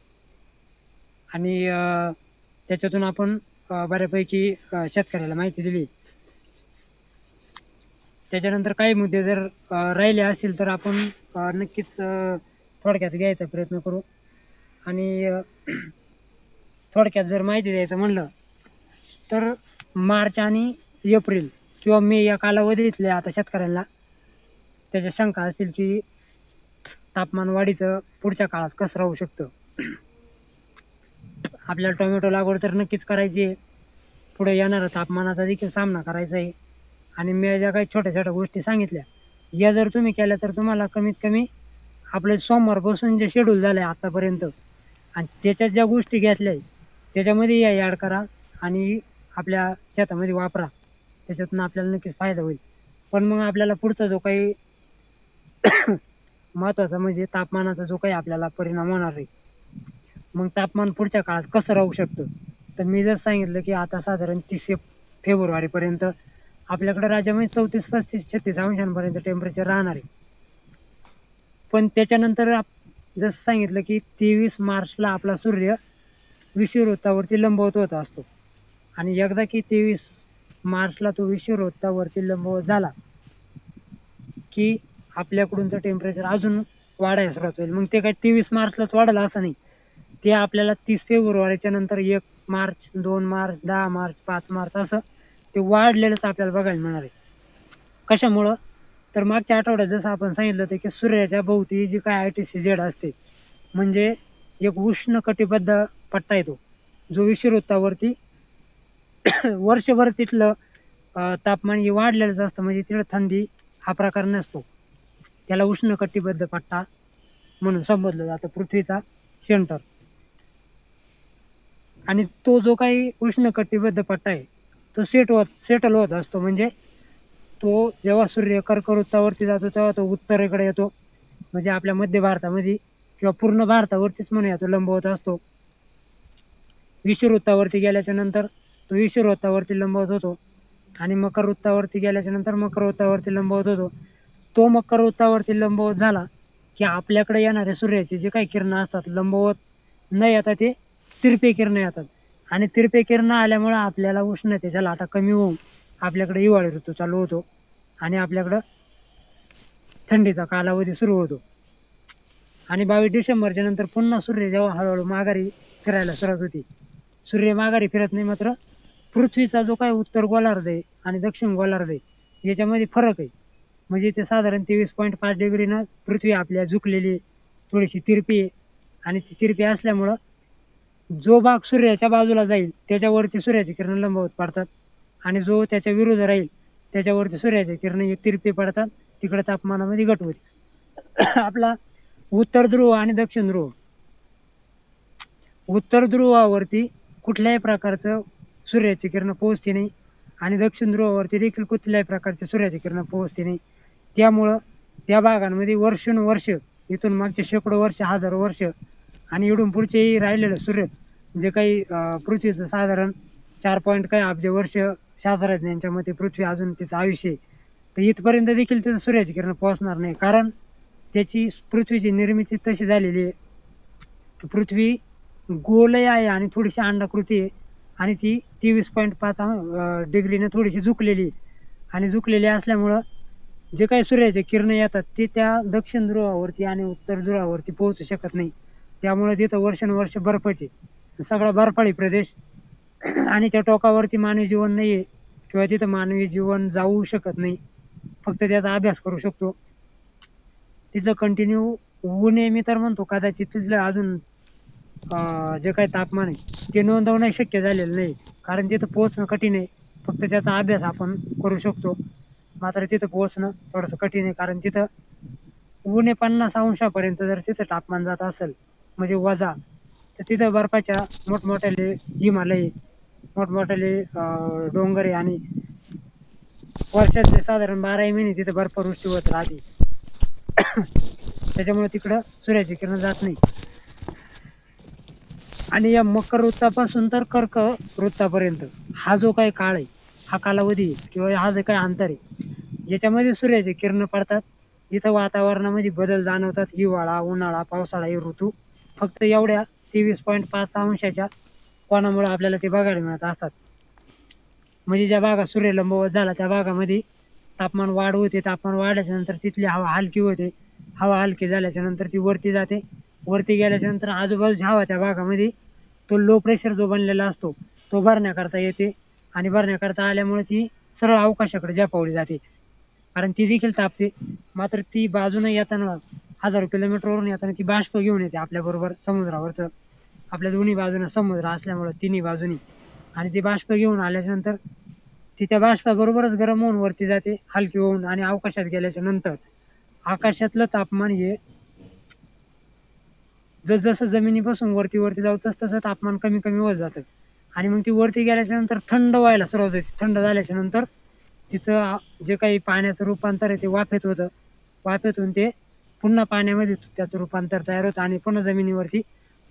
Speaker 2: आणि त्याच्यातून आपण बऱ्यापैकी शेतकऱ्याला माहिती दिली. त्याच्यानंतर काही मुद्दे जर राहिले असतील तर आपण नक्कीच थोडक्यात घ्यायचा प्रयत्न करू. आणि थोडक्यात जर माहिती द्यायचं म्हणलं तर मार्च आणि एप्रिल किंवा मे या कालावधीतल्या आता शेतकऱ्यांना त्याच्या शंका असतील की तापमान वाढीचं पुढच्या काळात कसं राहू शकतं. आपल्याला टोमॅटो लागवड तर नक्कीच करायची आहे, पुढे येणाऱ्या तापमानाचा देखील सामना करायचा आहे. आणि मी ज्या काही छोट्या छोट्या गोष्टी सांगितल्या या जर तुम्ही केल्या तर तुम्हाला कमीत कमी आपले सोमवारपासून जे शेड्यूल झालं आहे आत्तापर्यंत आणि त्याच्यात ज्या गोष्टी घेतल्या त्याच्यामध्ये या ॲड करा आणि आपल्या शेतामध्ये वापरा. त्याच्यातून आपल्याला नक्कीच फायदा होईल. पण मग आपल्याला पुढचा जो काही महत्त्वाचा म्हणजे तापमानाचा जो काही आपल्याला परिणाम होणार आहे, मग तापमान पुढच्या काळात कसं राहू शकतं. तर मी जर सांगितलं की आता साधारण 30 फेब्रुवारीपर्यंत आपल्याकडे राज्यामध्ये 34, 35, 36 अंशांपर्यंत टेम्परेचर राहणार आहे. पण त्याच्यानंतर जसं सांगितलं की 23 मार्चला आपला सूर्य विषुववृत्तावरती लंबवत होत असतो आणि एकदा की 23 मार्चला तो विषुववृत्तावरती लंबवत झाला की आपल्याकडूनचं टेम्परेचर अजून वाढायला सुरुवात होईल. मग ते काय 23 मार्चलाच वाढलं असं नाही, ते आपल्याला 30 फेब्रुवारीच्या नंतर 1 मार्च, 2 मार्च, 10 मार्च, 5 मार्च असं ते वाढलेलंच आपल्याला बघायला मिळणार आहे. कशामुळं तर मागच्या आठवड्यात जसं आपण सांगितलं होतं की सूर्याच्या भोवती जी काय ITCZ असते म्हणजे एक उष्ण कटिबद्ध पट्टा येतो जो विषुववृत्तावरती वर्षभर तिथलं तापमान हे वाढलेलंच असतं. म्हणजे तिथं थंडी हा प्रकार नसतो. त्याला उष्ण कटिबद्ध पट्टा म्हणून संबोधलं जातं, पृथ्वीचा सेंटर. आणि तो जो काही उष्ण कटिबद्ध पट्टा आहे तो सेटल होत असतो. म्हणजे तो जेव्हा सूर्य कर्कवृत्तावरती जातो तेव्हा तो उत्तरेकडे येतो, म्हणजे आपल्या मध्य भारतामध्ये किंवा पूर्ण भारतावरतीच म्हणूया तो लंबवत असतो. विषुववृत्तावरती गेल्याच्या नंतर तो विषुववृत्तावरती लंबवत होतो आणि मकर वृत्तावरती गेल्याच्या नंतर मकर वृत्तावरती लंबवत होतो. तो मकर वृत्तावरती लंबवत झाला की आपल्याकडे येणारे सूर्याचे जे काही किरणं असतात लंबवत न येतात ते तिरपे किरणं येतात आणि तिरपे किरणं आल्यामुळं आपल्याला उष्णतेच्या लाटा कमी होऊन आपल्याकडे हिवाळी ऋतू चालू होतो आणि आपल्याकडं थंडीचा कालावधी सुरू होतो. आणि 22 डिसेंबरच्या नंतर पुन्हा सूर्य जेव्हा हळूहळू माघारी फिरायला सुरुवात होती, सूर्य माघारी फिरत नाही, मात्र पृथ्वीचा जो काही उत्तर गोलार्ध आहे आणि दक्षिण गोलार्ध आहे याच्यामध्ये फरक आहे. म्हणजे ते साधारण 23.5 डिग्रीनं पृथ्वी आपल्या झुकलेली थोडीशी तिरपी आहे आणि ती तिरपी असल्यामुळं जो भाग सूर्याच्या बाजूला जाईल त्याच्यावरती सूर्याची किरण लंबवत पडतात आणि जो त्याच्या विरुद्ध राहील त्याच्यावरती सूर्याची किरण तिरपी पडतात. तिकडे तापमानामध्ये घट होते. आपला उत्तर ध्रुव आणि दक्षिण ध्रुव, उत्तर ध्रुवावरती कुठल्याही प्रकारचं सूर्याची किरण पोहोचते नाही आणि दक्षिण ध्रुवावरती देखील कुठल्याही प्रकारचे सूर्याची किरण पोहोचते नाही. त्यामुळं त्या भागांमध्ये वर्षानुवर्ष, इथून मागचे शेकडो वर्ष, हजारो वर्ष आणि इकडून पुढचेही राहिलेलं सूर्य जे काही पृथ्वीचं साधारण 4 काही अब्ज वर्ष शास्त्रज्ञांच्या मते पृथ्वी अजून तिचं आयुष्य आहे, तर इथपर्यंत देखील तिथं सूर्याची किरण पोहोचणार नाही. कारण त्याची पृथ्वीची निर्मिती तशी झालेली आहे की पृथ्वी गोलही आहे आणि थोडीशी अंडाकृती आहे आणि ती 23.5 डिग्रीने थोडीशी झुकलेली आहे आणि झुकलेली असल्यामुळं जे काही सूर्याचे किरण येतात ते त्या दक्षिण ध्रुवावरती आणि उत्तर ध्रुवावरती पोहोचू शकत नाही. त्यामुळे तिथं वर्षानुवर्ष बर्फाचे सगळा बर्फाळी प्रदेश आणि त्या टोकावरती मानवी जीवन नाही आहे किंवा तिथं मानवी जीवन जाऊ शकत नाही, फक्त त्याचा अभ्यास करू शकतो. तिथं कंटिन्यू ऊन आहे, मी तर म्हणतो कदाचित तिथलं अजून जे काही तापमान आहे ते नोंदवणं शक्य झालेलं नाही, कारण तिथं पोहोचणं कठीण आहे. फक्त त्याचा अभ्यास आपण करू शकतो, मात्र तिथं पोहोचणं थोडंसं कठीण आहे. कारण तिथं ऊन 50 अंशापर्यंत जर तिथं तापमान जात असेल म्हणजे वजा, तर तिथं बर्फाच्या मोठमोठ्याले हिमालय, मोठमोठ्याले डोंगर आहे आणि वर्षातले साधारण 12 महिने तिथे बर्फवृष्टी होत राहते. त्याच्यामुळे तिकडं सूर्याची किरण जात नाही. आणि या मकर वृत्तापासून तर कर्क वृत्तापर्यंत हा जो काही काळ आहे, हा कालावधी आहे किंवा हा जे काही अंतर आहे, याच्यामध्ये सूर्याचे किरण पडतात. इथं वातावरणामध्ये बदल जाणवतात. हिवाळा, उन्हाळा, पावसाळा हे ऋतू फक्त एवढ्या 23.5 अंशाच्या कोणामुळे आपल्याला ते बघायला मिळत असतात. म्हणजे ज्या भागात सूर्य लंबवत झाला त्या भागामध्ये तापमान वाढ होते. तापमान वाढल्याच्या नंतर तिथली हवा हलकी होते. हवा हलकी झाल्याच्या नंतर ती वरती जाते. वरती गेल्याच्या नंतर आजूबाजूची हवा त्या भागामध्ये तो लो प्रेशर जो बनलेला असतो तो भरण्याकरता येते. आणि भरण्याकरता आल्यामुळे ती सरळ अवकाशाकडे झेपावली जाते. कारण ती देखील तापते. मात्र ती बाजूने येताना हजारो किलोमीटरवरून येताना ती बाष्प घेऊन येते आपल्याबरोबर समुद्रावरचं. आपल्या दोन्ही बाजूने समुद्र असल्यामुळे तिन्ही बाजूनी. आणि ती बाष्प घेऊन आल्याच्या नंतर ती त्या बाष्पाबरोबरच गरम होऊन वरती जाते हलकी होऊन. आणि अवकाशात गेल्याच्या नंतर आकाशातलं तापमान हे जसजसं जमिनीपासून वरती वरती जाऊ तसं तापमान कमी कमी होत जातं. आणि मग ती वरती गेल्याच्या नंतर थंड व्हायला सुरुवात होते. थंड झाल्याच्या नंतर तिचं जे काही पाण्याचं रूपांतर आहे ते वाफेत होतं. वाफेतून ते पुन्हा पाण्यामध्ये त्याचं रूपांतर तयार होतं आणि पुन्हा जमिनीवरती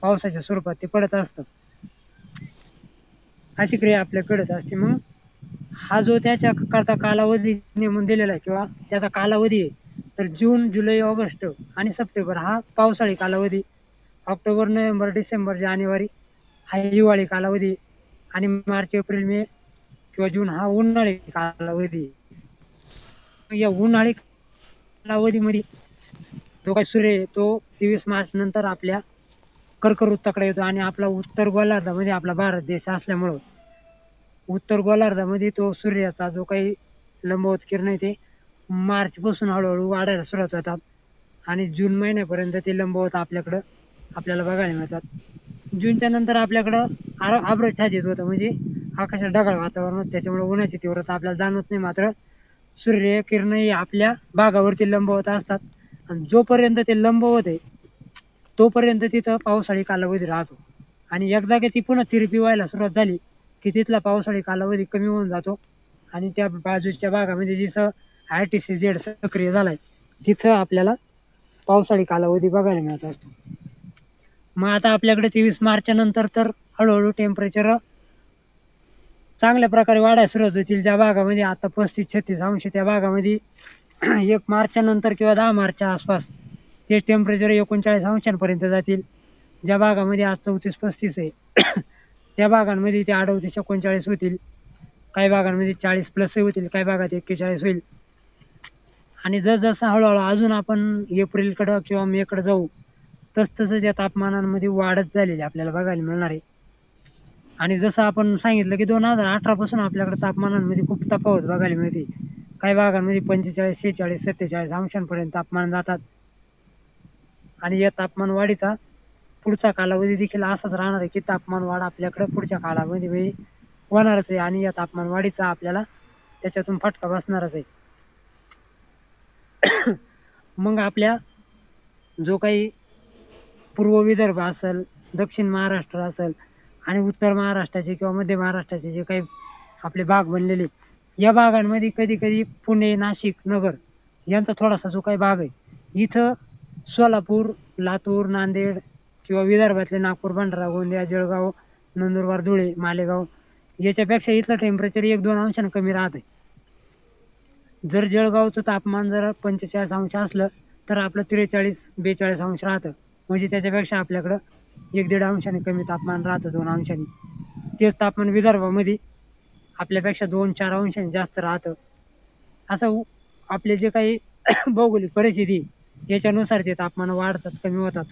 Speaker 2: पावसाच्या स्वरूपात ते पडत असतं. अशी क्रिया आपल्या घडत असते. मग हा जो त्याच्या करता कालावधी नेमून दिलेला आहे किंवा त्याचा कालावधी आहे, तर जून, जुलै, ऑगस्ट आणि सप्टेंबर हा पावसाळी कालावधी. ऑक्टोबर, नोव्हेंबर, डिसेंबर, जानेवारी हा हिवाळी कालावधी. आणि मार्च, एप्रिल, मे किंवा जून हा उन्हाळी कालावधी. या उन्हाळी कालावधीमध्ये जो काही सूर्य आहे तो 23 मार्च नंतर आपल्या कर्कवृत्ताकडे येतो. आणि आपला उत्तर गोलार्धामध्ये आपला भारत देश असल्यामुळं उत्तर गोलार्धामध्ये तो सूर्याचा जो काही लंबवत किरण आहे ते मार्च पासून हळूहळू वाढायला सुरुवात होतात. आणि जून महिन्यापर्यंत ते लंबवत आपल्याला बघायला मिळतात. जूनच्या नंतर आपल्याकडं आभ्रच्छादित होतं. म्हणजे आकाशात ढगाळ वातावरण होतं. त्याच्यामुळे उन्हाची तीव्रता आपल्याला जाणवत नाही. मात्र सूर्यकिरण ही आपल्या भागावरती लंबवत असतात. आणि जोपर्यंत ते लंबवत आहे तोपर्यंत तिथं पावसाळी कालावधी राहतो. आणि एकदा की ती पुन्हा तिरपी व्हायला सुरुवात झाली की तिथला पावसाळी कालावधी कमी होऊन जातो. आणि त्या बाजूच्या भागामध्ये जिथं RTCZ सक्रिय झालाय तिथं आपल्याला पावसाळी कालावधी बघायला मिळत असतो. मग आता आपल्याकडे 23 मार्चच्या नंतर तर हळूहळू टेम्परेचर चांगल्या प्रकारे वाढायला सुरुवात होतील. ज्या भागामध्ये आता 35-36 अंश, त्या भागामध्ये 1 मार्चच्या नंतर किंवा 10 मार्चच्या आसपास ते टेम्परेचर 39 अंशांपर्यंत जातील. ज्या भागामध्ये आज 34-35 आहे त्या भागांमध्ये ते 38-39 होतील. काही भागांमध्ये 40+ होतील. काही भागात 41 होईल. आणि जसं हळूहळू अजून आपण एप्रिलकडं किंवा मेकडं जाऊ तसं त्या तापमानामध्ये वाढच झालेली आपल्याला बघायला मिळणार आहे. आणि जसं आपण सांगितलं की 2018 पासून आपल्याकडे तापमानांमध्ये खूप तफावत बघायला मिळते. काही भागांमध्ये 45, 46, 47 अंशांपर्यंत तापमान जातात. आणि या तापमान वाढीचा पुढचा कालावधी देखील असाच राहणार आहे की तापमान वाढ आपल्याकडे पुढच्या काळामध्ये होणारच आहे. आणि या तापमान वाढीचा आपल्याला त्याच्यातून फटका बसणारच आहे. मग आपल्या जो काही पूर्व विदर्भ असेल, दक्षिण महाराष्ट्र असेल आणि उत्तर महाराष्ट्राचे किंवा मध्य महाराष्ट्राचे जे काही आपले भाग बनलेले, या भागांमध्ये कधी कधी पुणे, नाशिक, नगर यांचा थोडासा जो काही भाग आहे, इथं सोलापूर, लातूर, नांदेड किंवा विदर्भातले नागपूर, भंडारा, गोंदिया, जळगाव, नंदुरबार, धुळे, मालेगाव याच्यापेक्षा इथलं टेम्परेचर 1-2 अंशानं कमी राहत आहे. जर जळगावचं तापमान जर 45 अंश असलं तर आपलं 43-42 अंश राहतं. म्हणजे त्याच्यापेक्षा आपल्याकडं 1-1.5 अंशाने कमी तापमान राहतं, 2 अंशांनी. तेच तापमान विदर्भामध्ये आपल्यापेक्षा 2-4 अंशांनी जास्त राहतं. असं आपले जे काही भौगोलिक परिस्थिती याच्यानुसार ते तापमान वाढतात, कमी होतात.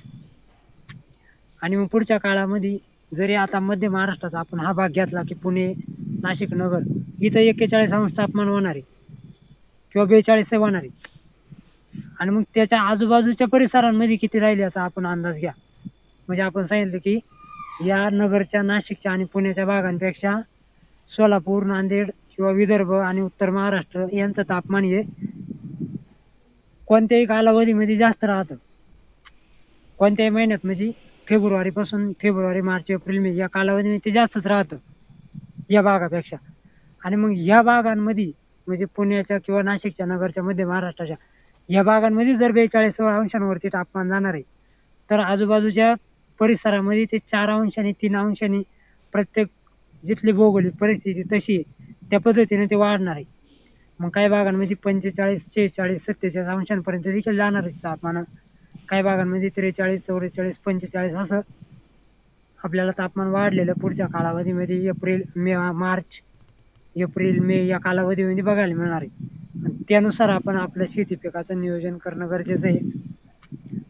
Speaker 2: आणि मग पुढच्या काळामध्ये जरी आता मध्य महाराष्ट्राचा आपण हा भाग घेतला की पुणे, नाशिक, नगर इथं 41 अंश तापमान होणार आहे किंवा 42 होणार आहे. आणि मग त्याच्या आजूबाजूच्या परिसरांमध्ये किती राहील याचा आपण अंदाज घ्या. म्हणजे आपण सांगितलं की या नगरच्या, नाशिकच्या आणि पुण्याच्या भागांपेक्षा सोलापूर, नांदेड किंवा विदर्भ आणि उत्तर महाराष्ट्र यांचं तापमान हे कोणत्याही कालावधीमध्ये जास्त राहतं. कोणत्याही महिन्यात म्हणजे फेब्रुवारी, मार्च, एप्रिल, मे या कालावधीमध्ये ते जास्तच राहतं या भागापेक्षा. आणि मग या भागांमध्ये म्हणजे पुण्याच्या किंवा नाशिकच्या नगरच्या मध्य महाराष्ट्राच्या या भागांमध्ये जर 42 अंशांवरती तापमान जाणार आहे, तर आजूबाजूच्या परिसरामध्ये ते 4 अंशांनी 3 अंशांनी प्रत्येक जिथली भौगोलिक परिस्थिती तशी आहे त्या पद्धतीने ते वाढणार आहे. मग काही भागांमध्ये 45, 46, 47 अंशांपर्यंत देखील जाणार आहे तापमान. काही भागांमध्ये 43, 44, 45 असं आपल्याला तापमान वाढलेलं पुढच्या कालावधीमध्ये एप्रिल मे या कालावधीमध्ये बघायला मिळणार आहे. आणि त्यानुसार आपण आपलं शेती पिकाचं नियोजन करणं गरजेचं आहे.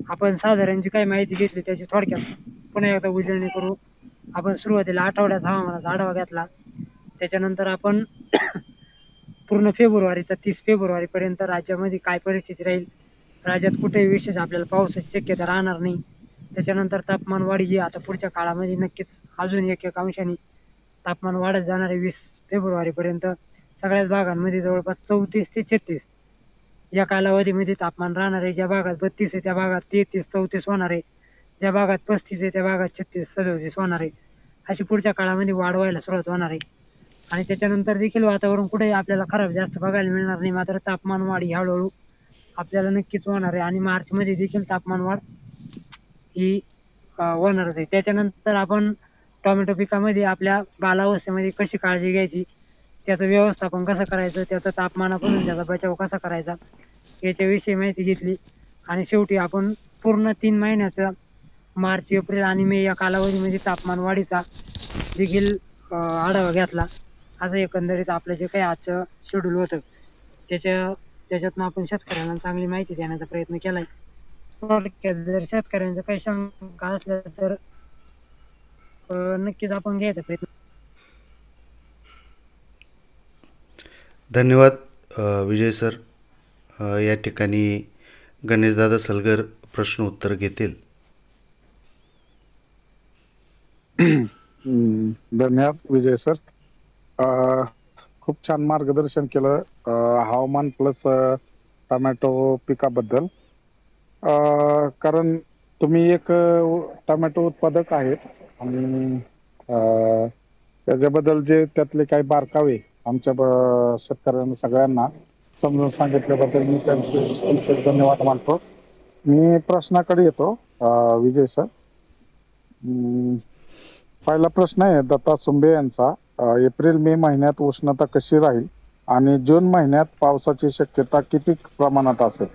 Speaker 2: आपण साधारण जी काही माहिती घेतली त्याची थोडक्यात पुन्हा एकदा उजळणी करू. आपण सुरुवातीला आठवड्याचा हवामानाचा आढावा घेतला. त्याच्यानंतर आपण पूर्ण फेब्रुवारीचा 30 फेब्रुवारीपर्यंत राज्यामध्ये काय परिस्थिती राहील, राज्यात कुठेही विशेष आपल्याला पावसाची शक्यता राहणार नाही. त्याच्यानंतर तापमान वाढ ही आता पुढच्या काळामध्ये नक्कीच अजून 1-1 अंशांनी तापमान वाढत जाणार आहे. 20 फेब्रुवारीपर्यंत सगळ्याच भागांमध्ये जवळपास 34 ते 36 या कालावधीमध्ये तापमान राहणार आहे. ज्या भागात 32 आहे त्या भागात 33-34 होणार आहे. ज्या भागात 35 आहे त्या भागात 36-37 होणार आहे. अशी पुढच्या काळामध्ये वाढ व्हायला सुरुवात होणार आहे. आणि त्याच्यानंतर देखील वातावरण कुठेही आपल्याला खराब जास्त बघायला मिळणार नाही. मात्र तापमान वाढ ही हळूहळू आपल्याला नक्कीच होणार आहे आणि मार्चमध्ये देखील तापमान वाढ ही होणारच आहे. त्याच्यानंतर आपण टोमॅटो पिकामध्ये आपल्या बालावस्थेमध्ये कशी काळजी घ्यायची, त्याचं व्यवस्थापन कसं करायचं, त्याचा तापमानापासून त्याचा बचाव कसा करायचा याच्याविषयी माहिती घेतली. आणि शेवटी आपण पूर्ण 3 महिन्याचा मार्च, एप्रिल आणि मे या कालावधीमध्ये तापमान वाढीचा देखील आढावा घेतला. असं एकंदरीत आपलं जे काही आजचं शेड्यूल होतं त्याच्यातनं आपण शेतकऱ्यांना चांगली माहिती देण्याचा प्रयत्न केलाय. थोडक्यात जर शेतकऱ्यांचं काही शंका असल्या तर नक्कीच आपण घ्यायचा प्रयत्न.
Speaker 1: धन्यवाद विजय सर. या ठिकाणी गणेशदादा सलगर प्रश्न उत्तर घेतील.
Speaker 3: धन्यवाद विजय सर. खूप छान मार्गदर्शन केलं हवामान प्लस टोमॅटो पिकाबद्दल. कारण तुम्ही एक टोमॅटो उत्पादक आहेत आणि त्याच्याबद्दल जे त्यातले काही बारकावे आमच्या शेतकऱ्यांना सगळ्यांना समजून सांगितल्याबद्दल मी त्यांचे धन्यवाद मानतो. मी प्रश्नाकडे येतो विजय सर. पहिला प्रश्न आहे दत्ता सुंबे यांचा. एप्रिल मे महिन्यात उष्णता कशी राहील आणि जून महिन्यात पावसाची शक्यता किती प्रमाणात असेल?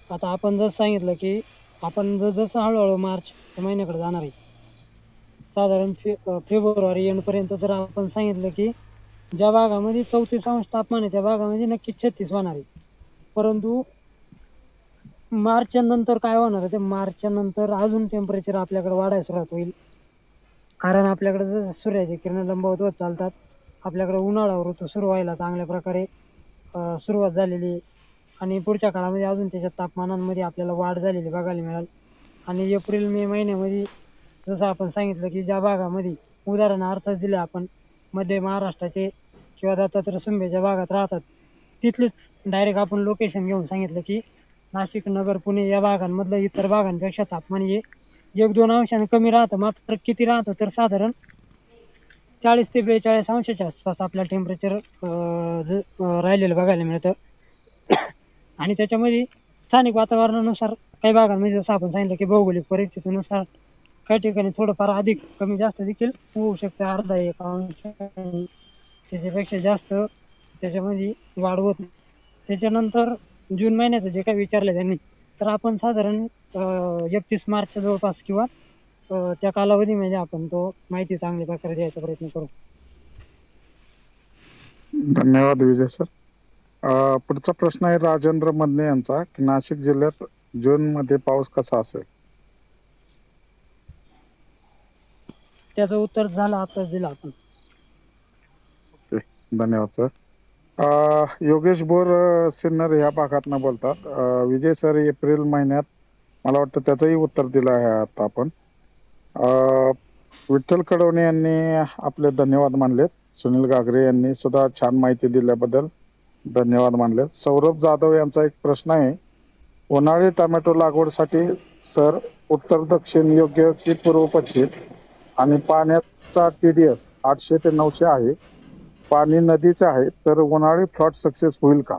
Speaker 2: आता आपण जसं सांगितलं की आपण जसं हळूहळू मार्च महिन्याकडे जाणार आहे, साधारण फेब्रुवारी एंडपर्यंत जर आपण सांगितलं की ज्या भागामध्ये 34 अंश तापमान आहे त्या भागामध्ये नक्कीच 36 होणार आहे. परंतु मार्चच्या नंतर काय होणार आहे, ते मार्चच्या नंतर अजून टेम्परेचर आपल्याकडे वाढायला सुरुवात होईल. कारण आपल्याकडे जसं सूर्याची किरण लंबवत होत चालतात, आपल्याकडे उन्हाळा ऋतू सुरू व्हायला चांगल्या प्रकारे सुरुवात झालेली आहे. आणि पुढच्या काळामध्ये अजून त्याच्या तापमानांमध्ये आपल्याला वाढ झालेली बघायला मिळेल. आणि एप्रिल मे महिन्यामध्ये जसं आपण सांगितलं की ज्या भागामध्ये उदाहरणार्थच दिले आपण मध्य महाराष्ट्राचे किंवा दत्तात्रय सुंबेच्या भागात राहतात तिथलेच डायरेक्ट आपण लोकेशन घेऊन सांगितलं की नाशिक, नगर, पुणे या भागांमधलं इतर भागांपेक्षा तापमान हे 1-2 अंशाने कमी राहतं. मात्र किती राहतं तर साधारण 40 ते 42 अंशाच्या आसपास आपल्या टेम्परेचर राहिलेलं बघायला मिळतं. आणि त्याच्यामध्ये स्थानिक वातावरणानुसार काही भागांमध्ये जसं आपण सांगितलं की भौगोलिक परिस्थितीनुसार काही ठिकाणी थोडंफार अधिक कमी जास्त देखील होऊ शकतं. अर्धा 1 अंश त्याच्यापेक्षा जास्त त्याच्यामध्ये वाढ होत नाही. त्याच्यानंतर जून महिन्याचं जे काही विचारलं त्यांनी तर आपण साधारण 31 मार्चच्या जवळपास किंवा त्या कालावधीमध्ये आपण तो माहिती चांगल्या प्रकारे द्यायचा प्रयत्न करू.
Speaker 3: धन्यवाद विजय सर. पुढचा प्रश्न आहे राजेंद्र मदने यांचा की नाशिक जिल्ह्यात जून मध्ये पाऊस कसा असेल?
Speaker 2: त्याचं उत्तर झालं आताच दिलं आपण.
Speaker 3: धन्यवाद सर. योगेश बोर सिन्नर ह्या भागातनं बोलतात. विजय सर एप्रिल महिन्यात मला वाटतं त्याचंही उत्तर दिलं आहे आता आपण. विठ्ठल कडवणे यांनी आपले धन्यवाद मानलेत. सुनील गागरे यांनी सुद्धा छान माहिती दिल्याबद्दल धन्यवाद मानलेत. सौरभ जाधव यांचा एक प्रश्न आहे, उन्हाळी टोमॅटो लागवडीसाठी सर उत्तर दक्षिण योग्य की पूर्व पश्चिम आणि पाण्याचा TDS 800 ते 900 आहे. पाणी नदीचे आहे तर उन्हाळी फ्लॉट सक्सेस होईल का?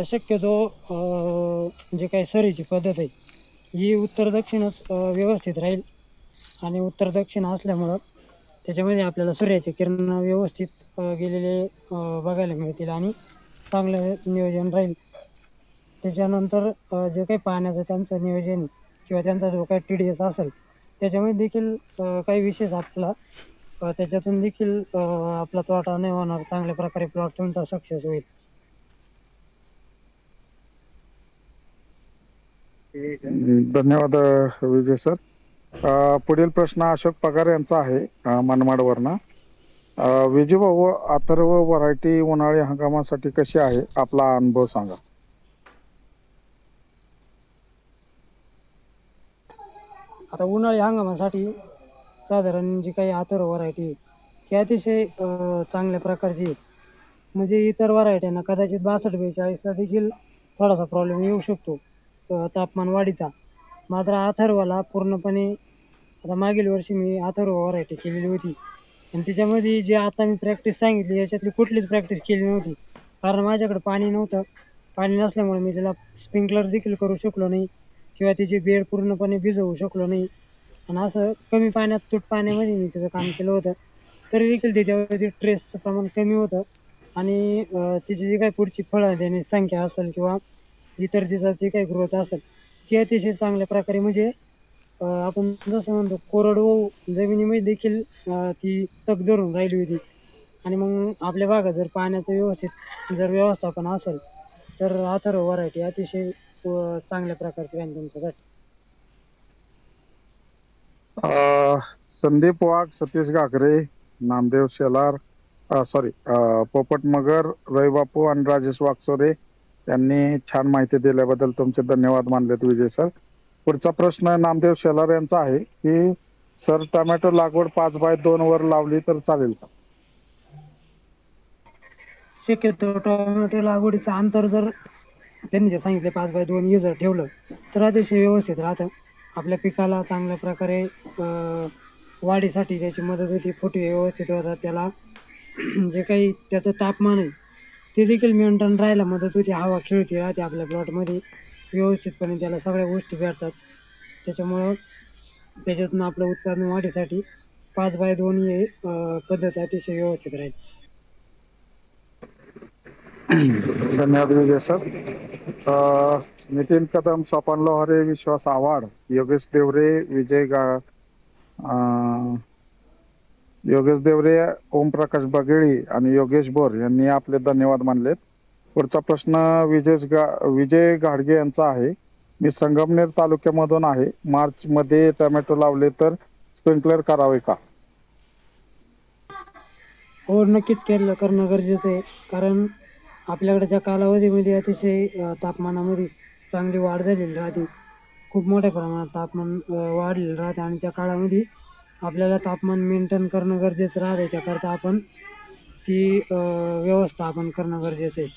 Speaker 2: शक्यतो जे काही सरीची पद्धत आहे ही उत्तर दक्षिणच व्यवस्थित राहील. आणि उत्तर दक्षिण असल्यामुळं त्याच्यामध्ये आपल्याला सूर्याचे किरण व्यवस्थित गेलेले बघायला मिळतील आणि चांगलं नियोजन राहील. त्याच्यानंतर जे काही पाण्याचं त्यांचं नियोजन आहे किंवा त्यांचा जो काही TDS असेल त्याच्यामध्ये देखील काही विशेष आपला त्याच्यातून देखील आपला तोटा नाही होणार. चांगल्या प्रकारे प्लॉट तुमचा सक्सेस होईल.
Speaker 3: धन्यवाद विजय सर. पुढील प्रश्न अशोक पगार यांचा आहे मनमाडवरनं. विजय भाऊ, अथर्व व्हरायटी उन्हाळी हंगामासाठी कशी आहे, आपला अनुभव सांगा.
Speaker 2: आता उन्हाळी हंगामासाठी साधारण जी काही अथर्व व्हरायटी ती अतिशय चांगल्या प्रकारची आहे. म्हणजे इतर व्हरायट्यांना कदाचित 62-42ला देखील थोडासा प्रॉब्लेम येऊ शकतो तापमान वाढीचा. मात्र अथर्वला पूर्णपणे आता मागील वर्षी मी अथर्व व्हरायटी केलेली होती आणि त्याच्यामध्ये जे आता मी प्रॅक्टिस सांगितली याच्यातली कुठलीच प्रॅक्टिस केली नव्हती. कारण माझ्याकडे पाणी नव्हतं. पाणी नसल्यामुळे मी त्याला स्प्रिंकलर देखील करू शकलो नाही किंवा त्याची बेड पूर्णपणे भिजवू शकलो नाही. आणि असं कमी पाण्यात तूट पाण्यामध्ये मी त्याचं काम केलं होतं. तरी देखील त्याच्यावरती ट्रेसचं प्रमाण कमी होतं आणि त्याची जी काही पुढची फळं देण्याची संख्या असेल किंवा इतर दिवसाची काही ग्रोथ असेल ती अतिशय चांगल्या प्रकारे म्हणजे आपण जसं म्हणतो कोरडवाहू जमिनीमध्ये देखील ती तग धरून राहिली होती. आणि मग आपल्या भागात जर पाण्याचं व्यवस्थित जर व्यवस्थापन असेल तर अथर्व व्हरायटी अतिशय चांगल्या प्रकारची राहील तुमच्यासाठी.
Speaker 3: संदीप वाघ, सतीश घागरे, नामदेव शेलार, सॉरी पोपट मगर, रविबापू आणि राजेश वागसोरे यांनी छान माहिती दिल्याबद्दल तुमचे धन्यवाद मानलेत विजय सर. पुढचा प्रश्न नामदेव शेलार यांचा आहे की सर, टोमॅटो लागवड 5x2 वर लावली तर चालेल का?
Speaker 2: शक्यतो टोमॅटो लागवडीचं अंतर जर त्यांनी जे सांगितले 5x2 हे जर ठेवलं तर अतिशय व्यवस्थित राहतं. आपल्या पिकाला चांगल्या प्रकारे वाढीसाठी त्याची मदत होती. फुटवे व्यवस्थित होतात. त्याला जे काही त्याचं तापमान आहे ते देखील मेंटेन राहायला मदत होते. हवा खेळती राहते आपल्या प्लॉटमध्ये व्यवस्थितपणे. त्याला सगळ्या गोष्टी भेटतात. त्याच्यामुळं त्याच्यातून आपलं उत्पादन वाढीसाठी 5x2 ही पद्धत अतिशय व्यवस्थित राहील.
Speaker 3: धन्यवाद विजय सर. नितीन कदम, स्वपन लोहारे, विश्वास आव्हाड, योगेश देवरे, योगेश देवरे, ओमप्रकाश बगेळी आणि योगेश बोर यांनी आपले धन्यवाद मानलेत. पुढचा प्रश्न विजय घाडगे यांचा आहे. मी संगमनेर तालुक्यामधून आहे. मार्च मध्ये टोमॅटो लावले तर स्प्रिंकलर करावे का?
Speaker 2: हो, नक्कीच करणं गरजेचं आहे. कारण आपल्याकडच्या कालावधीमध्ये अतिशय तापमानामध्ये चांगली वाढ झालेली राहते. खूप मोठ्या प्रमाणात तापमान वाढलेलं राहते आणि त्या काळामध्ये आपल्याला तापमान मेंटेन करणं गरजेचं राहते. त्याकरता आपण ती व्यवस्थापन करणं गरजेचं आहे.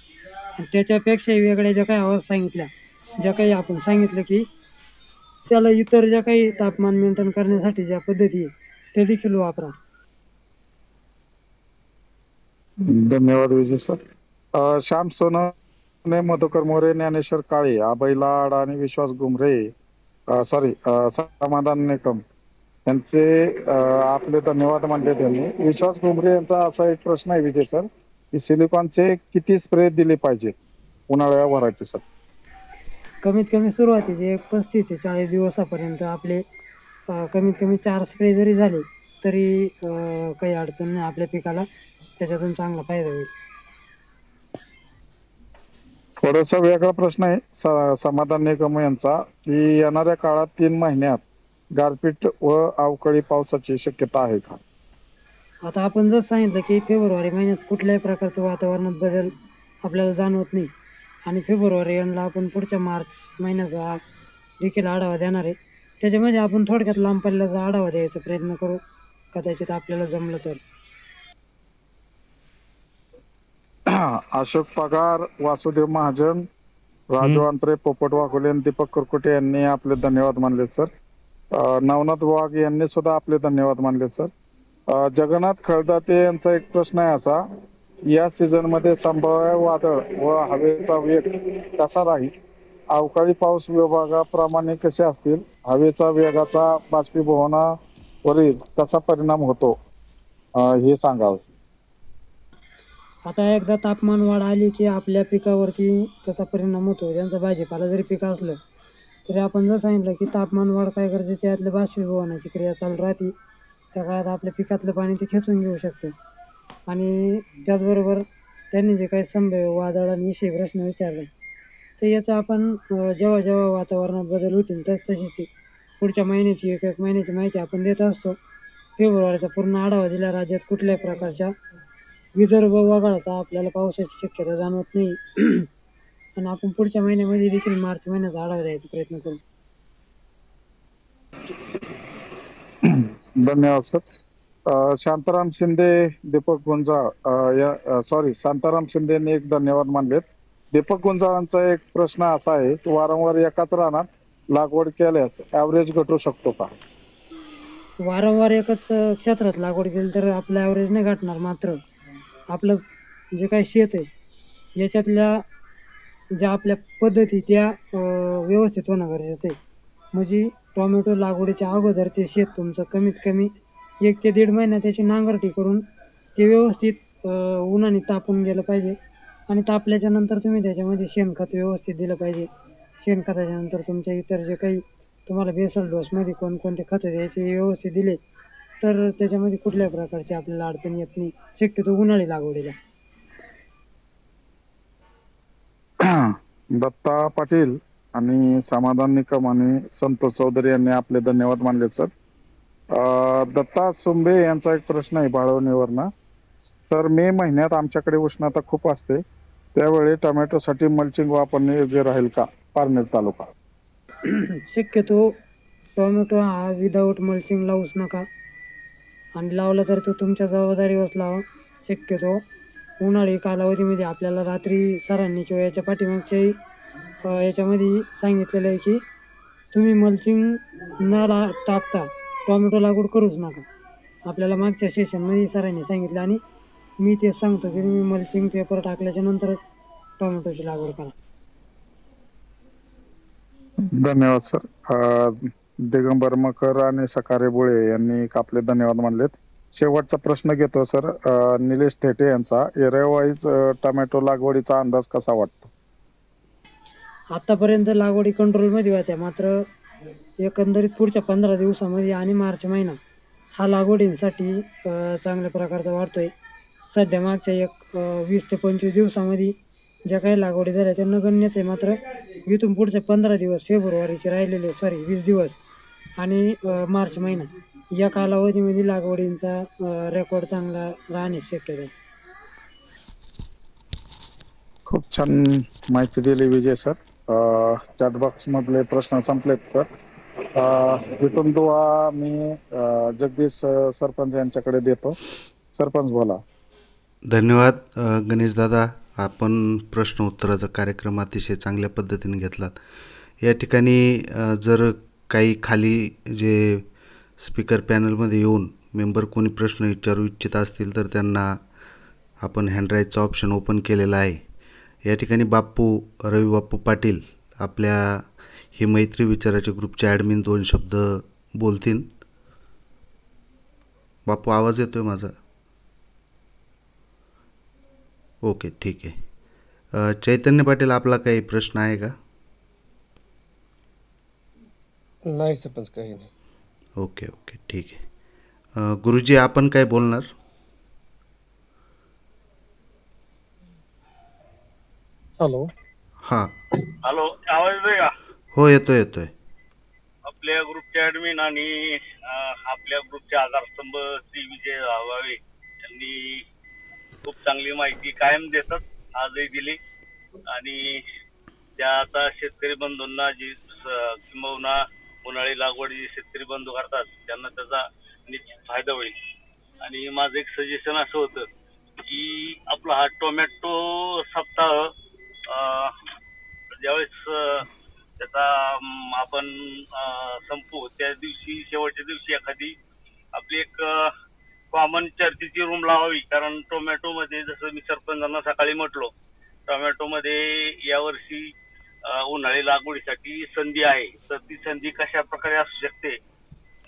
Speaker 2: आणि त्याच्यापेक्षाही वेगळ्या ज्या काही आवाज सांगितल्या, ज्या काही आपण सांगितलं की त्याला इतर ज्या काही तापमान मेंटेन करण्यासाठी ज्या पद्धती आहे त्या देखील वापरा.
Speaker 3: धन्यवाद विजय सर. श्याम सोनवणे, मधुकर मोरे, ज्ञानेश्वर काळे, अभय लाड आणि विश्वास घुमरे, समाधान निकम यांचे आपले धन्यवाद मानले त्यांनी. विश्वास घुमरे यांचा असा एक प्रश्न आहे विजय सर की सिलिकॉनचे किती स्प्रे दिले पाहिजे उन्हाळ्या व्हरायटीसाठी?
Speaker 2: कमीत कमी सुरुवातीचे 35 ते 40 दिवसापर्यंत आपले कमीत कमी 4 स्प्रे जरी झाले तरी काही अडचण नाही. आपल्या पिकाला त्याच्यातून चांगला फायदा होईल.
Speaker 3: थोडासा वेगळा प्रश्न आहे समाधान निकम यांचा की येणाऱ्या काळात 3 महिन्यात गारपीट व अवकाळी पावसाची शक्यता आहे का?
Speaker 2: आता आपण जर सांगितलं की फेब्रुवारी महिन्यात कुठल्याही प्रकारचं वातावरणात बदल आपल्याला जाणवत नाही आणि फेब्रुवारी एंडला आपण पुढच्या मार्च महिन्याचा देखील आढावा देणार आहे. त्याच्यामध्ये आपण थोडक्यात लांब पल्ल्याचा आढावा द्यायचा प्रयत्न करू, कदाचित आपल्याला जमलं तर.
Speaker 3: अशोक पगार, वासुदेव महाजन, राजू अंतरे, पोपट वाघोले आणि दीपक कुरकुटे यांनी आपले धन्यवाद मानले सर. नवनाथ वाघ यांनी सुद्धा आपले धन्यवाद मानले सर. जगन्नाथ खळदाते यांचा एक प्रश्न आहे असा, या सीझन मध्ये संभाव्य वादळ व हवेचा वेग कसा राहील? अवकाळी पाऊस विभागाप्रमाणे कसे असतील? हवेचा वेगाचा बाष्पीभवनावरील कसा परिणाम होतो, हे सांगावे.
Speaker 2: आता एकदा तापमान वाढ आली की आपल्या पिकावरती कसा परिणाम होतो. त्यांचा भाजीपाला जरी पीक असलं तरी आपण जर सांगितलं की तापमान वाढ काय करते, त्यातल्या बाष्पीभवनाची क्रिया चालू राहते. त्या काळात आपल्या पिकातलं पाणी ते खेचून घेऊ शकतं. आणि त्याचबरोबर त्यांनी जे काही संभाव्य वादळांविषयी प्रश्न विचारले, तर याचं आपण जेव्हा जेव्हा वातावरणात बदल होतील तशी ती पुढच्या महिन्याची एक महिन्याची माहिती आपण देत असतो. फेब्रुवारीचा पूर्ण आढावा दिला. राज्यात कुठल्याही प्रकारच्या विदर्भ वगळता आपल्याला पावसाची शक्यता जाणवत नाही. आणि आपण पुढच्या महिन्यामध्ये देखील मार्च महिन्याचा आढावा द्यायचा प्रयत्न करू.
Speaker 3: धन्यवाद सर. शांताराम शिंदे, दीपक गुंजाळ शांताराम शिंदेने एक धन्यवाद मानलेत. दीपक गुंजाळांचा एक प्रश्न असा आहे की वारंवार एकाच रानात लागवड केल्यास ॲव्हरेज घटू शकतो का?
Speaker 2: वारंवार एकच क्षेत्रात लागवड केली तर आपलं ॲव्हरेज नाही गाठणार. मात्र आपलं जे काही शेत आहे याच्यातल्या ज्या आपल्या पद्धती त्या व्यवस्थित होणं गरजेचं आहे. म्हणजे टोमॅटो लागवडीच्या अगोदर ते शेत तुमचं कमीत कमी 1 ते 1.5 महिना त्याची नांगरटी करून ते व्यवस्थित उन्हाने तापून गेलं पाहिजे. आणि तापल्याच्या नंतर तुम्ही त्याच्यामध्ये शेणखत व्यवस्थित दिलं पाहिजे. शेणखताच्या नंतर तुमच्या इतर जे काही तुम्हाला बेसल डोसमध्ये कोणकोणते खतं द्यायचे हे व्यवस्थित दिले तर त्याच्यामध्ये कुठल्याही प्रकारची आपल्याला अडचण येत नाही, शक्यतो उन्हाळी लागवडीला.
Speaker 3: दत्ता पाटील आणि समाधान निकम आणि संतोष चौधरी यांनी आपले धन्यवाद मानले सर. दत्ता सुंबे यांचा एक प्रश्न आहे बाळवणीवरनं. तर मे महिन्यात आमच्याकडे उष्णता खूप असते, त्यावेळी टोमॅटोसाठी मल्चिंग वापरणे योग्य राहील का? पारनेर तालुका.
Speaker 2: शक्यतो टोमॅटो हा विदाऊट मल्चिंग लावूच नका. आणि लावला तर तो तुमच्या जबाबदारीवर लावा. शक्यतो उन्हाळी कालावधीमध्ये आपल्याला रात्री सरांनी किंवा याच्या पाठीमागच्याही याच्यामध्ये सांगितलेलं आहे की तुम्ही मल्चिंग न टाकता टोमॅटो लागवड करूच नका. आपल्याला मागच्या सेशनमध्ये सरांनी सांगितलं आणि मी तेच सांगतो की तुम्ही मल्चिंग पेपर टाकल्याच्या नंतरच टोमॅटोची लागवड करा.
Speaker 3: धन्यवाद सर. दिगंबर मकर आणि सकारे बुळे यांनी एक आपले धन्यवाद मानलेत. शेवटचा प्रश्न घेतो सर. निलेश थेटे यांचा, एरिया टोमॅटो लागवडीचा अंदाज कसा वाटतो?
Speaker 2: आतापर्यंत लागवडी कंट्रोलमध्ये होत्या. मात्र एकंदरीत पुढच्या 15 दिवसामध्ये आणि मार्च महिना हा लागवडीसाठी चांगल्या प्रकारचा वाढतोय. सध्या मागच्या 20 ते 25 दिवसामध्ये ज्या काही लागवडी झाल्या त्या नगण्यच आहे. मात्र इथून पुढचे 15 दिवस, फेब्रुवारीचे राहिलेले 20 दिवस आणि मार्च महिना या कालावधीमध्ये लागवडींचा रेकॉर्ड चांगला राहण्याची शक्यता आहे.
Speaker 3: खूप छान माहिती दिली विजय सर. चॅट बॉक्स मधले प्रश्न संपलेत सर. इथून दुवा मी जगदीश सरपंच यांच्याकडे देतो. सरपंच बोला.
Speaker 1: धन्यवाद गणेश दादा. आपण प्रश्न उत्तराचा कार्यक्रम अतिशय चांगल्या पद्धतीने घेतलात. या ठिकाणी जर काही खाली जे स्पीकर पॅनलमध्ये येऊन मेंबर कोणी प्रश्न विचारू इच्छित असतील तर त्यांना आपण हँडराईजचा ऑप्शन ओपन केलेला आहे. या ठिकाणी रवी बाप्पू पाटील आपल्या ही मैत्री विचाराच्या ग्रुपचे ॲडमिन 2 शब्द बोलतील. बापू, आवाज येतोय माझा? ओके, ठीक आहे. चैतन्य पाटील, आपला काही प्रश्न आहे का?
Speaker 4: नाही सरपंच, काही नाही.
Speaker 1: ओके, ठीक आहे. गुरुजी, आपण काय बोलणार?
Speaker 4: हॅलो.
Speaker 1: हां.
Speaker 5: हॅलो, आवाज येतोय का?
Speaker 1: हो, येतोय.
Speaker 5: आपल्या ग्रुपचे ऍडमिन आणि आपल्या ग्रुपचे आधारस्तंभ श्री विजय रावावे यांनी खूप चांगली माहिती कायम देतात, आजही दिली. आणि त्या आता शेतकरी बंधूंना जी किंबहुना उन्हाळी लागवड जी शेतकरी बंधू करतात त्यांना त्याचा निश्चित फायदा होईल. आणि माझं एक सजेशन असं होतं की आपला हा टोमॅटो सप्ताह ज्यावेळेस त्याचा आपण संपू त्या दिवशी, शेवटच्या दिवशी एखादी आपली एक कॉमन चर्चेची रूम लावावी, कारण टोमॅटोमध्ये जसं मी सरपंचांना सकाळी म्हटलो, टोमॅटोमध्ये यावर्षी उन्हाळी लागवडीसाठी संधी आहे, तर ती संधी कशा प्रकारे असू शकते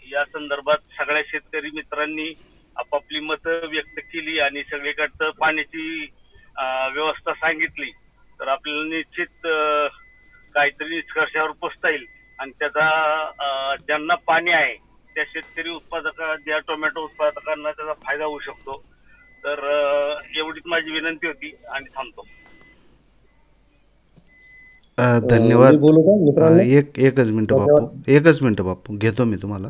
Speaker 5: या संदर्भात सगळ्या शेतकरी मित्रांनी आपापली मतं व्यक्त केली आणि सगळीकडचं पाण्याची व्यवस्था सांगितली, तर आपल्याला निश्चित काहीतरी निष्कर्षावर पोचता येईल आणि त्याचा ज्यांना पाणी आहे त्या शेतकरी ज्या टोमॅटो उत्पादकांना त्याचा फायदा होऊ शकतो. तर एवढीच माझी विनंती होती आणि थांबतो.
Speaker 1: धन्यवाद.
Speaker 6: मी बोलू का मित्रांनो?
Speaker 1: एकच मिनटं बापू, घेतो मी तुम्हाला.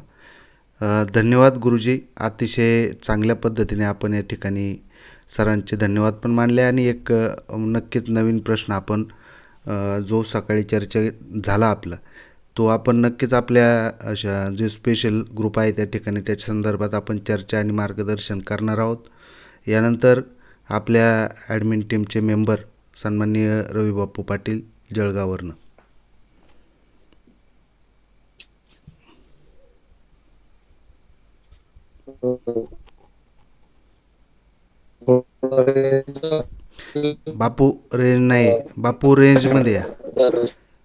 Speaker 1: धन्यवाद गुरुजी, अतिशय चांगल्या पद्धतीने आपण या ठिकाणी सरांचे धन्यवाद पण मानले आणि एक नक्कीच नवीन प्रश्न आपण जो सकाळी चर्चा झाला आपला, तो आपण नक्कीच आपल्या अशा जे स्पेशल ग्रुप आहे त्या ठिकाणी त्याच्या संदर्भात आपण चर्चा आणि मार्गदर्शन करणार आहोत. यानंतर आपल्या ॲडमिन टीमचे मेंबर सन्माननीय रविबापू पाटील जळगाववरनं. बापू रेंज नाही, बापू रेंजमध्ये या.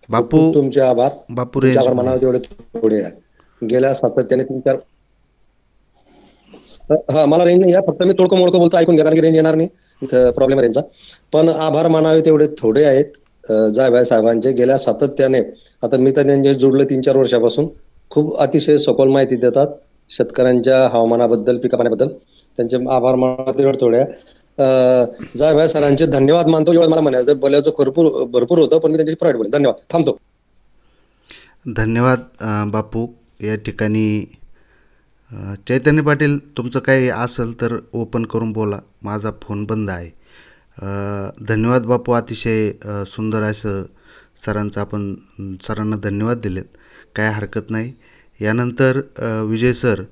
Speaker 1: बापू
Speaker 6: तुमचे आभार.
Speaker 1: बापू
Speaker 6: तुमचे आभार
Speaker 1: रेंज
Speaker 6: मानावे तेवढे थोडे आहे. गेल्या सातत्याने 3-4 हा मला रेंज नाही आहे, फक्त मी तोडकं मोडकं बोलतो, ऐकून घ्या, कारण की रेंज येणार नाही, इथं प्रॉब्लेम आहे रेंजचा. पण आभार मानावे तेवढे थोडे आहेत जायभाई साहेबांचे. गेल्या सातत्याने, आता मी तर त्यांचे जुडलो 3-4 वर्षापासून, खूप अतिशय सखोल माहिती देतात शेतकऱ्यांच्या हवामानाबद्दल, पिकापाण्याबद्दल. त्यांचे आभार मानावे तेवढे थोडे आहे. जायभाई सरांचे धन्यवाद मानतो, एवढं मला म्हणायचं. बोलायचं भरपूर होतं, पण मी त्यांची प्राईड बोलेन. धन्यवाद, थांबतो.
Speaker 1: धन्यवाद बापू. या ठिकाणी चैतन्य पाटील, तुमचं काही असेल तर ओपन करून बोला, माझा फोन बंद आहे. धन्यवाद बापू, अतिशय सुंदर असं सरांना धन्यवाद दिलेत, काय हरकत नाही. यानंतर विजय सर,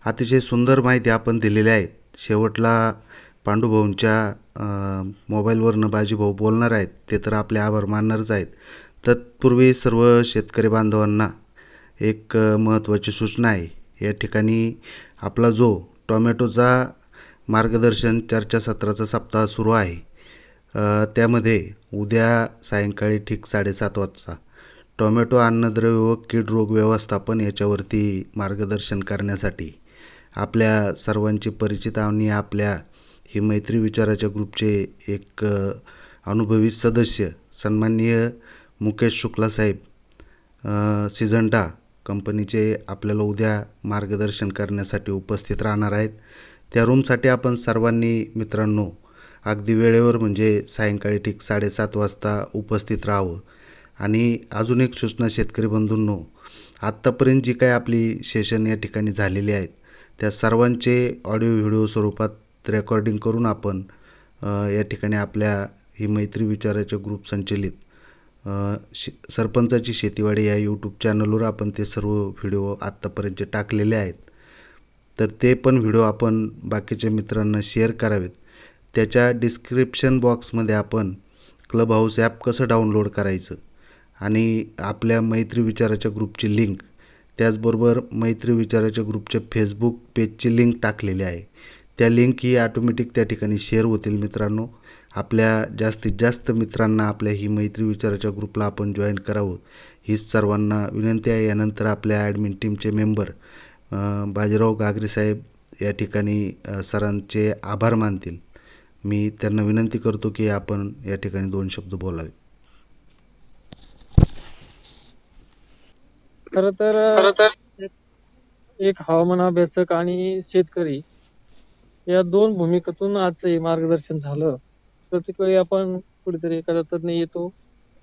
Speaker 1: अतिशय सुंदर माहिती आपण दिलेली आहे. शेवटला पांडुभाऊंच्या मोबाईलवरनं बाजीभाऊ बोलणार आहेत, ते तर आपले आभार मानणारच आहेत. तत्पूर्वी सर्व शेतकरी बांधवांना एक महत्त्वाची सूचना आहे. या ठिकाणी आपला जो टोमॅटोचा मार्गदर्शन चर्चासत्राचा सप्ताह सुरू आहे, त्यामध्ये उद्या सायंकाळी ठीक 7:30 वाजता टोमॅटो अन्नद्रव्य व कीड रोग व्यवस्थापन याच्यावरती मार्गदर्शन करण्यासाठी आपल्या सर्वांची परिचित आणि आपल्या ही मैत्री विचाराच्या ग्रुपचे एक अनुभवी सदस्य सन्माननीय मुकेश शुक्ला साहेब सिजंटा कंपनीचे आपल्याला उद्या मार्गदर्शन करण्यासाठी उपस्थित राहणार आहेत. त्या रूमसाठी आपण सर्वांनी मित्रांनो अगदी वेळेवर म्हणजे सायंकाळी ठीक 7:30 वाजता उपस्थित राहावं. आणि अजून एक सूचना शेतकरी बंधूंनो, आत्तापर्यंत जी काय आपली सेशन या ठिकाणी झालेली आहेत त्या सर्वांचे ऑडिओ व्हिडिओ स्वरूपात रेकॉर्डिंग करून आपण या ठिकाणी आपल्या ही मैत्री विचाराचे ग्रुप संचलित सरपंचाची शेतीवाडी या यूट्यूब चॅनलवर आपण ते सर्व व्हिडिओ आत्तापर्यंतचे टाकलेले आहेत. तर ते पण व्हिडिओ आपण बाकीच्या मित्रांना शेअर करावेत. त्याच्या डिस्क्रिप्शन बॉक्समध्ये आपण क्लब हाऊस ॲप कसं डाउनलोड करायचं आणि आपल्या मैत्री विचाराच्या ग्रुपची लिंक, त्याचबरोबर मैत्री विचाराच्या ग्रुपच्या फेसबुक पेजची लिंक टाकलेली आहे. त्या लिंक ही ऑटोमॅटिक त्या ठिकाणी शेअर होतील मित्रांनो. आपल्या जास्तीत जास्त मित्रांना आपल्या ही मैत्री विचाराच्या ग्रुपला आपण जॉईन करावं हीच सर्वांना विनंती आहे. यानंतर आपल्या ॲडमिन टीमचे मेंबर बाजीराव गागरे साहेब या ठिकाणी सरांचे आभार मानतील. मी त्यांना विनंती करतो की आपण या ठिकाणी 2 शब्द बोलावे.
Speaker 7: खरं तर एक हवामान अभ्यासक आणि शेतकरी या 2 भूमिकेतून आजचं हे मार्गदर्शन झालं. प्रत्येक वेळी आपण कुठेतरी एखादा तज्ञ येतो,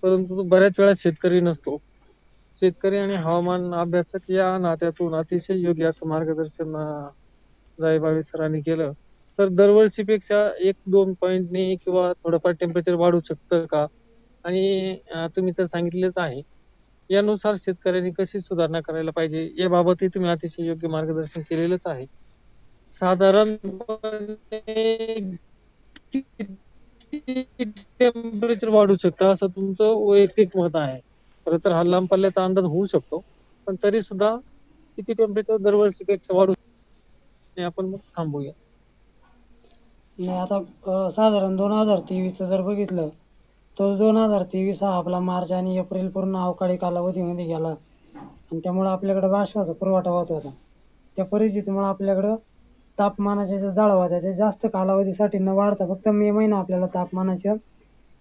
Speaker 7: परंतु बऱ्याच वेळा शेतकरी नसतो. शेतकरी आणि हवामान अभ्यासक या नात्यातून अतिशय योग्य असं मार्गदर्शन जायभावी सरांनी केलं. सर, दरवर्षीपेक्षा 1-2 पॉईंटने किंवा थोडंफार टेम्परेचर वाढू शकतं का? आणि तुम्ही तर सांगितलेच आहे, यानुसार शेतकऱ्यांनी कशी सुधारणा करायला पाहिजे याबाबतही तुम्ही अतिशय योग्य मार्गदर्शन केलेलंच आहे. साधारणपणे टेम्परेचर वाढू शकतं असं तुमचं वैयक्तिक मत आहे? खरं तर हा लांब पल्ल्याचा अंदाज होऊ शकतो, पण तरी सुद्धा किती टेम्परेचर दरवर्षीपेक्षा वाढू आणि आपण मग थांबूया.
Speaker 2: नाही आता साधारण 2023 जर बघितलं तर 2023 हा आपला मार्च आणि एप्रिल पूर्ण अवकाळी कालावधीमध्ये गेला आणि त्यामुळे आपल्याकडे बाष्पाचा पुरवठा होत होता. त्या परिस्थितीमुळे आपल्याकडं तापमानाच्या ज्या जाळ्या होत्या त्या जास्त कालावधीसाठी न वाढता फक्त मे महिना आपल्याला तापमानाच्या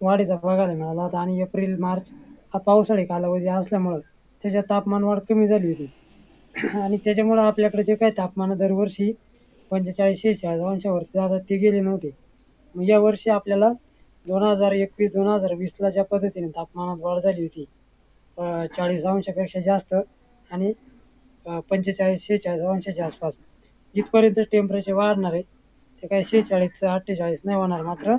Speaker 2: वाढीचा बघायला मिळाला होता आणि एप्रिल मार्च हा पावसाळी कालावधी असल्यामुळं त्याच्यात तापमान वाढ कमी झाली होती. आणि त्याच्यामुळं आपल्याकडे जे काही तापमान दरवर्षी 45-46 अंशावरती जातात ते गेले नव्हते. मग या वर्षी आपल्याला 2021-2020ला ज्या पद्धतीने तापमानात वाढ झाली होती 40 अंशापेक्षा जास्त आणि 45-46 अंशाच्या आसपास जिथपर्यंत टेम्परेचर वाढणार आहे ते काही 46-48 नाही होणार, मात्र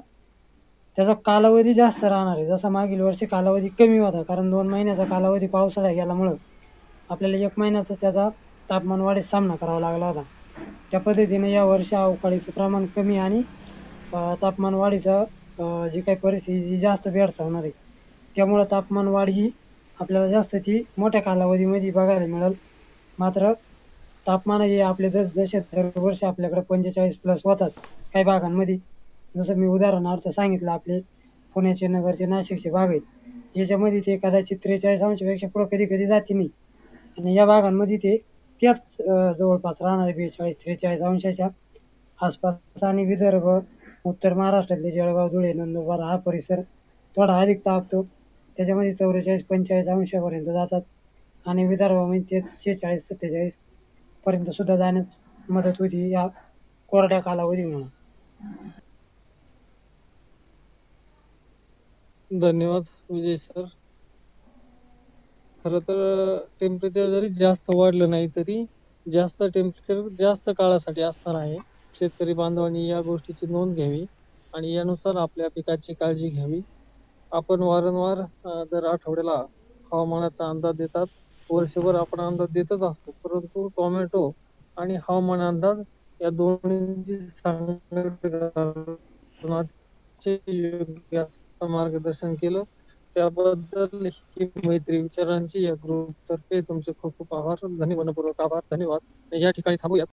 Speaker 2: त्याचा कालावधी जास्त राहणार आहे. जसा मागील वर्षी कालावधी कमी होता कारण 2 महिन्याचा कालावधी पावसाळ्यात गेल्यामुळं आपल्याला 1 महिन्याचा त्याचा तापमान वाढीत सामना करावा लागला होता. त्या पद्धतीने या वर्षी अवकाळीचं प्रमाण कमी आणि तापमान वाढीचं जी काही परिस्थिती जी जास्त भेडसावणार आहे. त्यामुळं तापमान वाढ ही आपल्याला जास्त ती मोठ्या कालावधीमध्ये बघायला मिळेल. मात्र तापमान हे आपले जसे दरवर्षी आपल्याकडे 45+ होतात काही भागांमध्ये. जसं मी उदाहरणार्थ सांगितलं आपले पुण्याचे, नगरचे, नाशिकचे भाग आहेत याच्यामध्ये ते कदाचित 43 अंशापेक्षा पुढं कधी कधी जाते नाही आणि या भागांमध्ये ते त्याच जवळपास राहणारे 42-43 अंशाच्या आसपास. आणि विदर्भ, उत्तर महाराष्ट्रातले जळगाव, धुळे, नंदुरबार हा परिसर थोडा अधिक तापतो. त्याच्यामध्ये 44-45 अंशापर्यंत जातात आणि विदर्भामध्ये तेच 46-47 पर्यंत सुद्धा जाण्यास मदत होती या कोरड्या कालावधीमुळे.
Speaker 7: धन्यवाद विजय सर. खरं तर टेम्परेचर जरी जास्त वाढलं नाही तरी जास्त टेम्परेचर जास्त काळासाठी असणार आहे. शेतकरी बांधवांनी या गोष्टीची नोंद घ्यावी आणि यानुसार आपल्या पिकाची काळजी घ्यावी. आपण वारंवार दर आठवड्याला हवामानाचा अंदाज देतात. वर्षभर आपण अंदाज देतच असतो, परंतु टोमॅटो आणि हवामान अंदाज या दोन्हींची सांगड घालून अतिशय योग्य असं मार्गदर्शन केलं. त्याबद्दल ही मैत्री विचारांची या ग्रुप तर्फे तुमचे खूप खूप आभार, मनपूर्वक आभार, धन्यवाद. या ठिकाणी थांबूयात.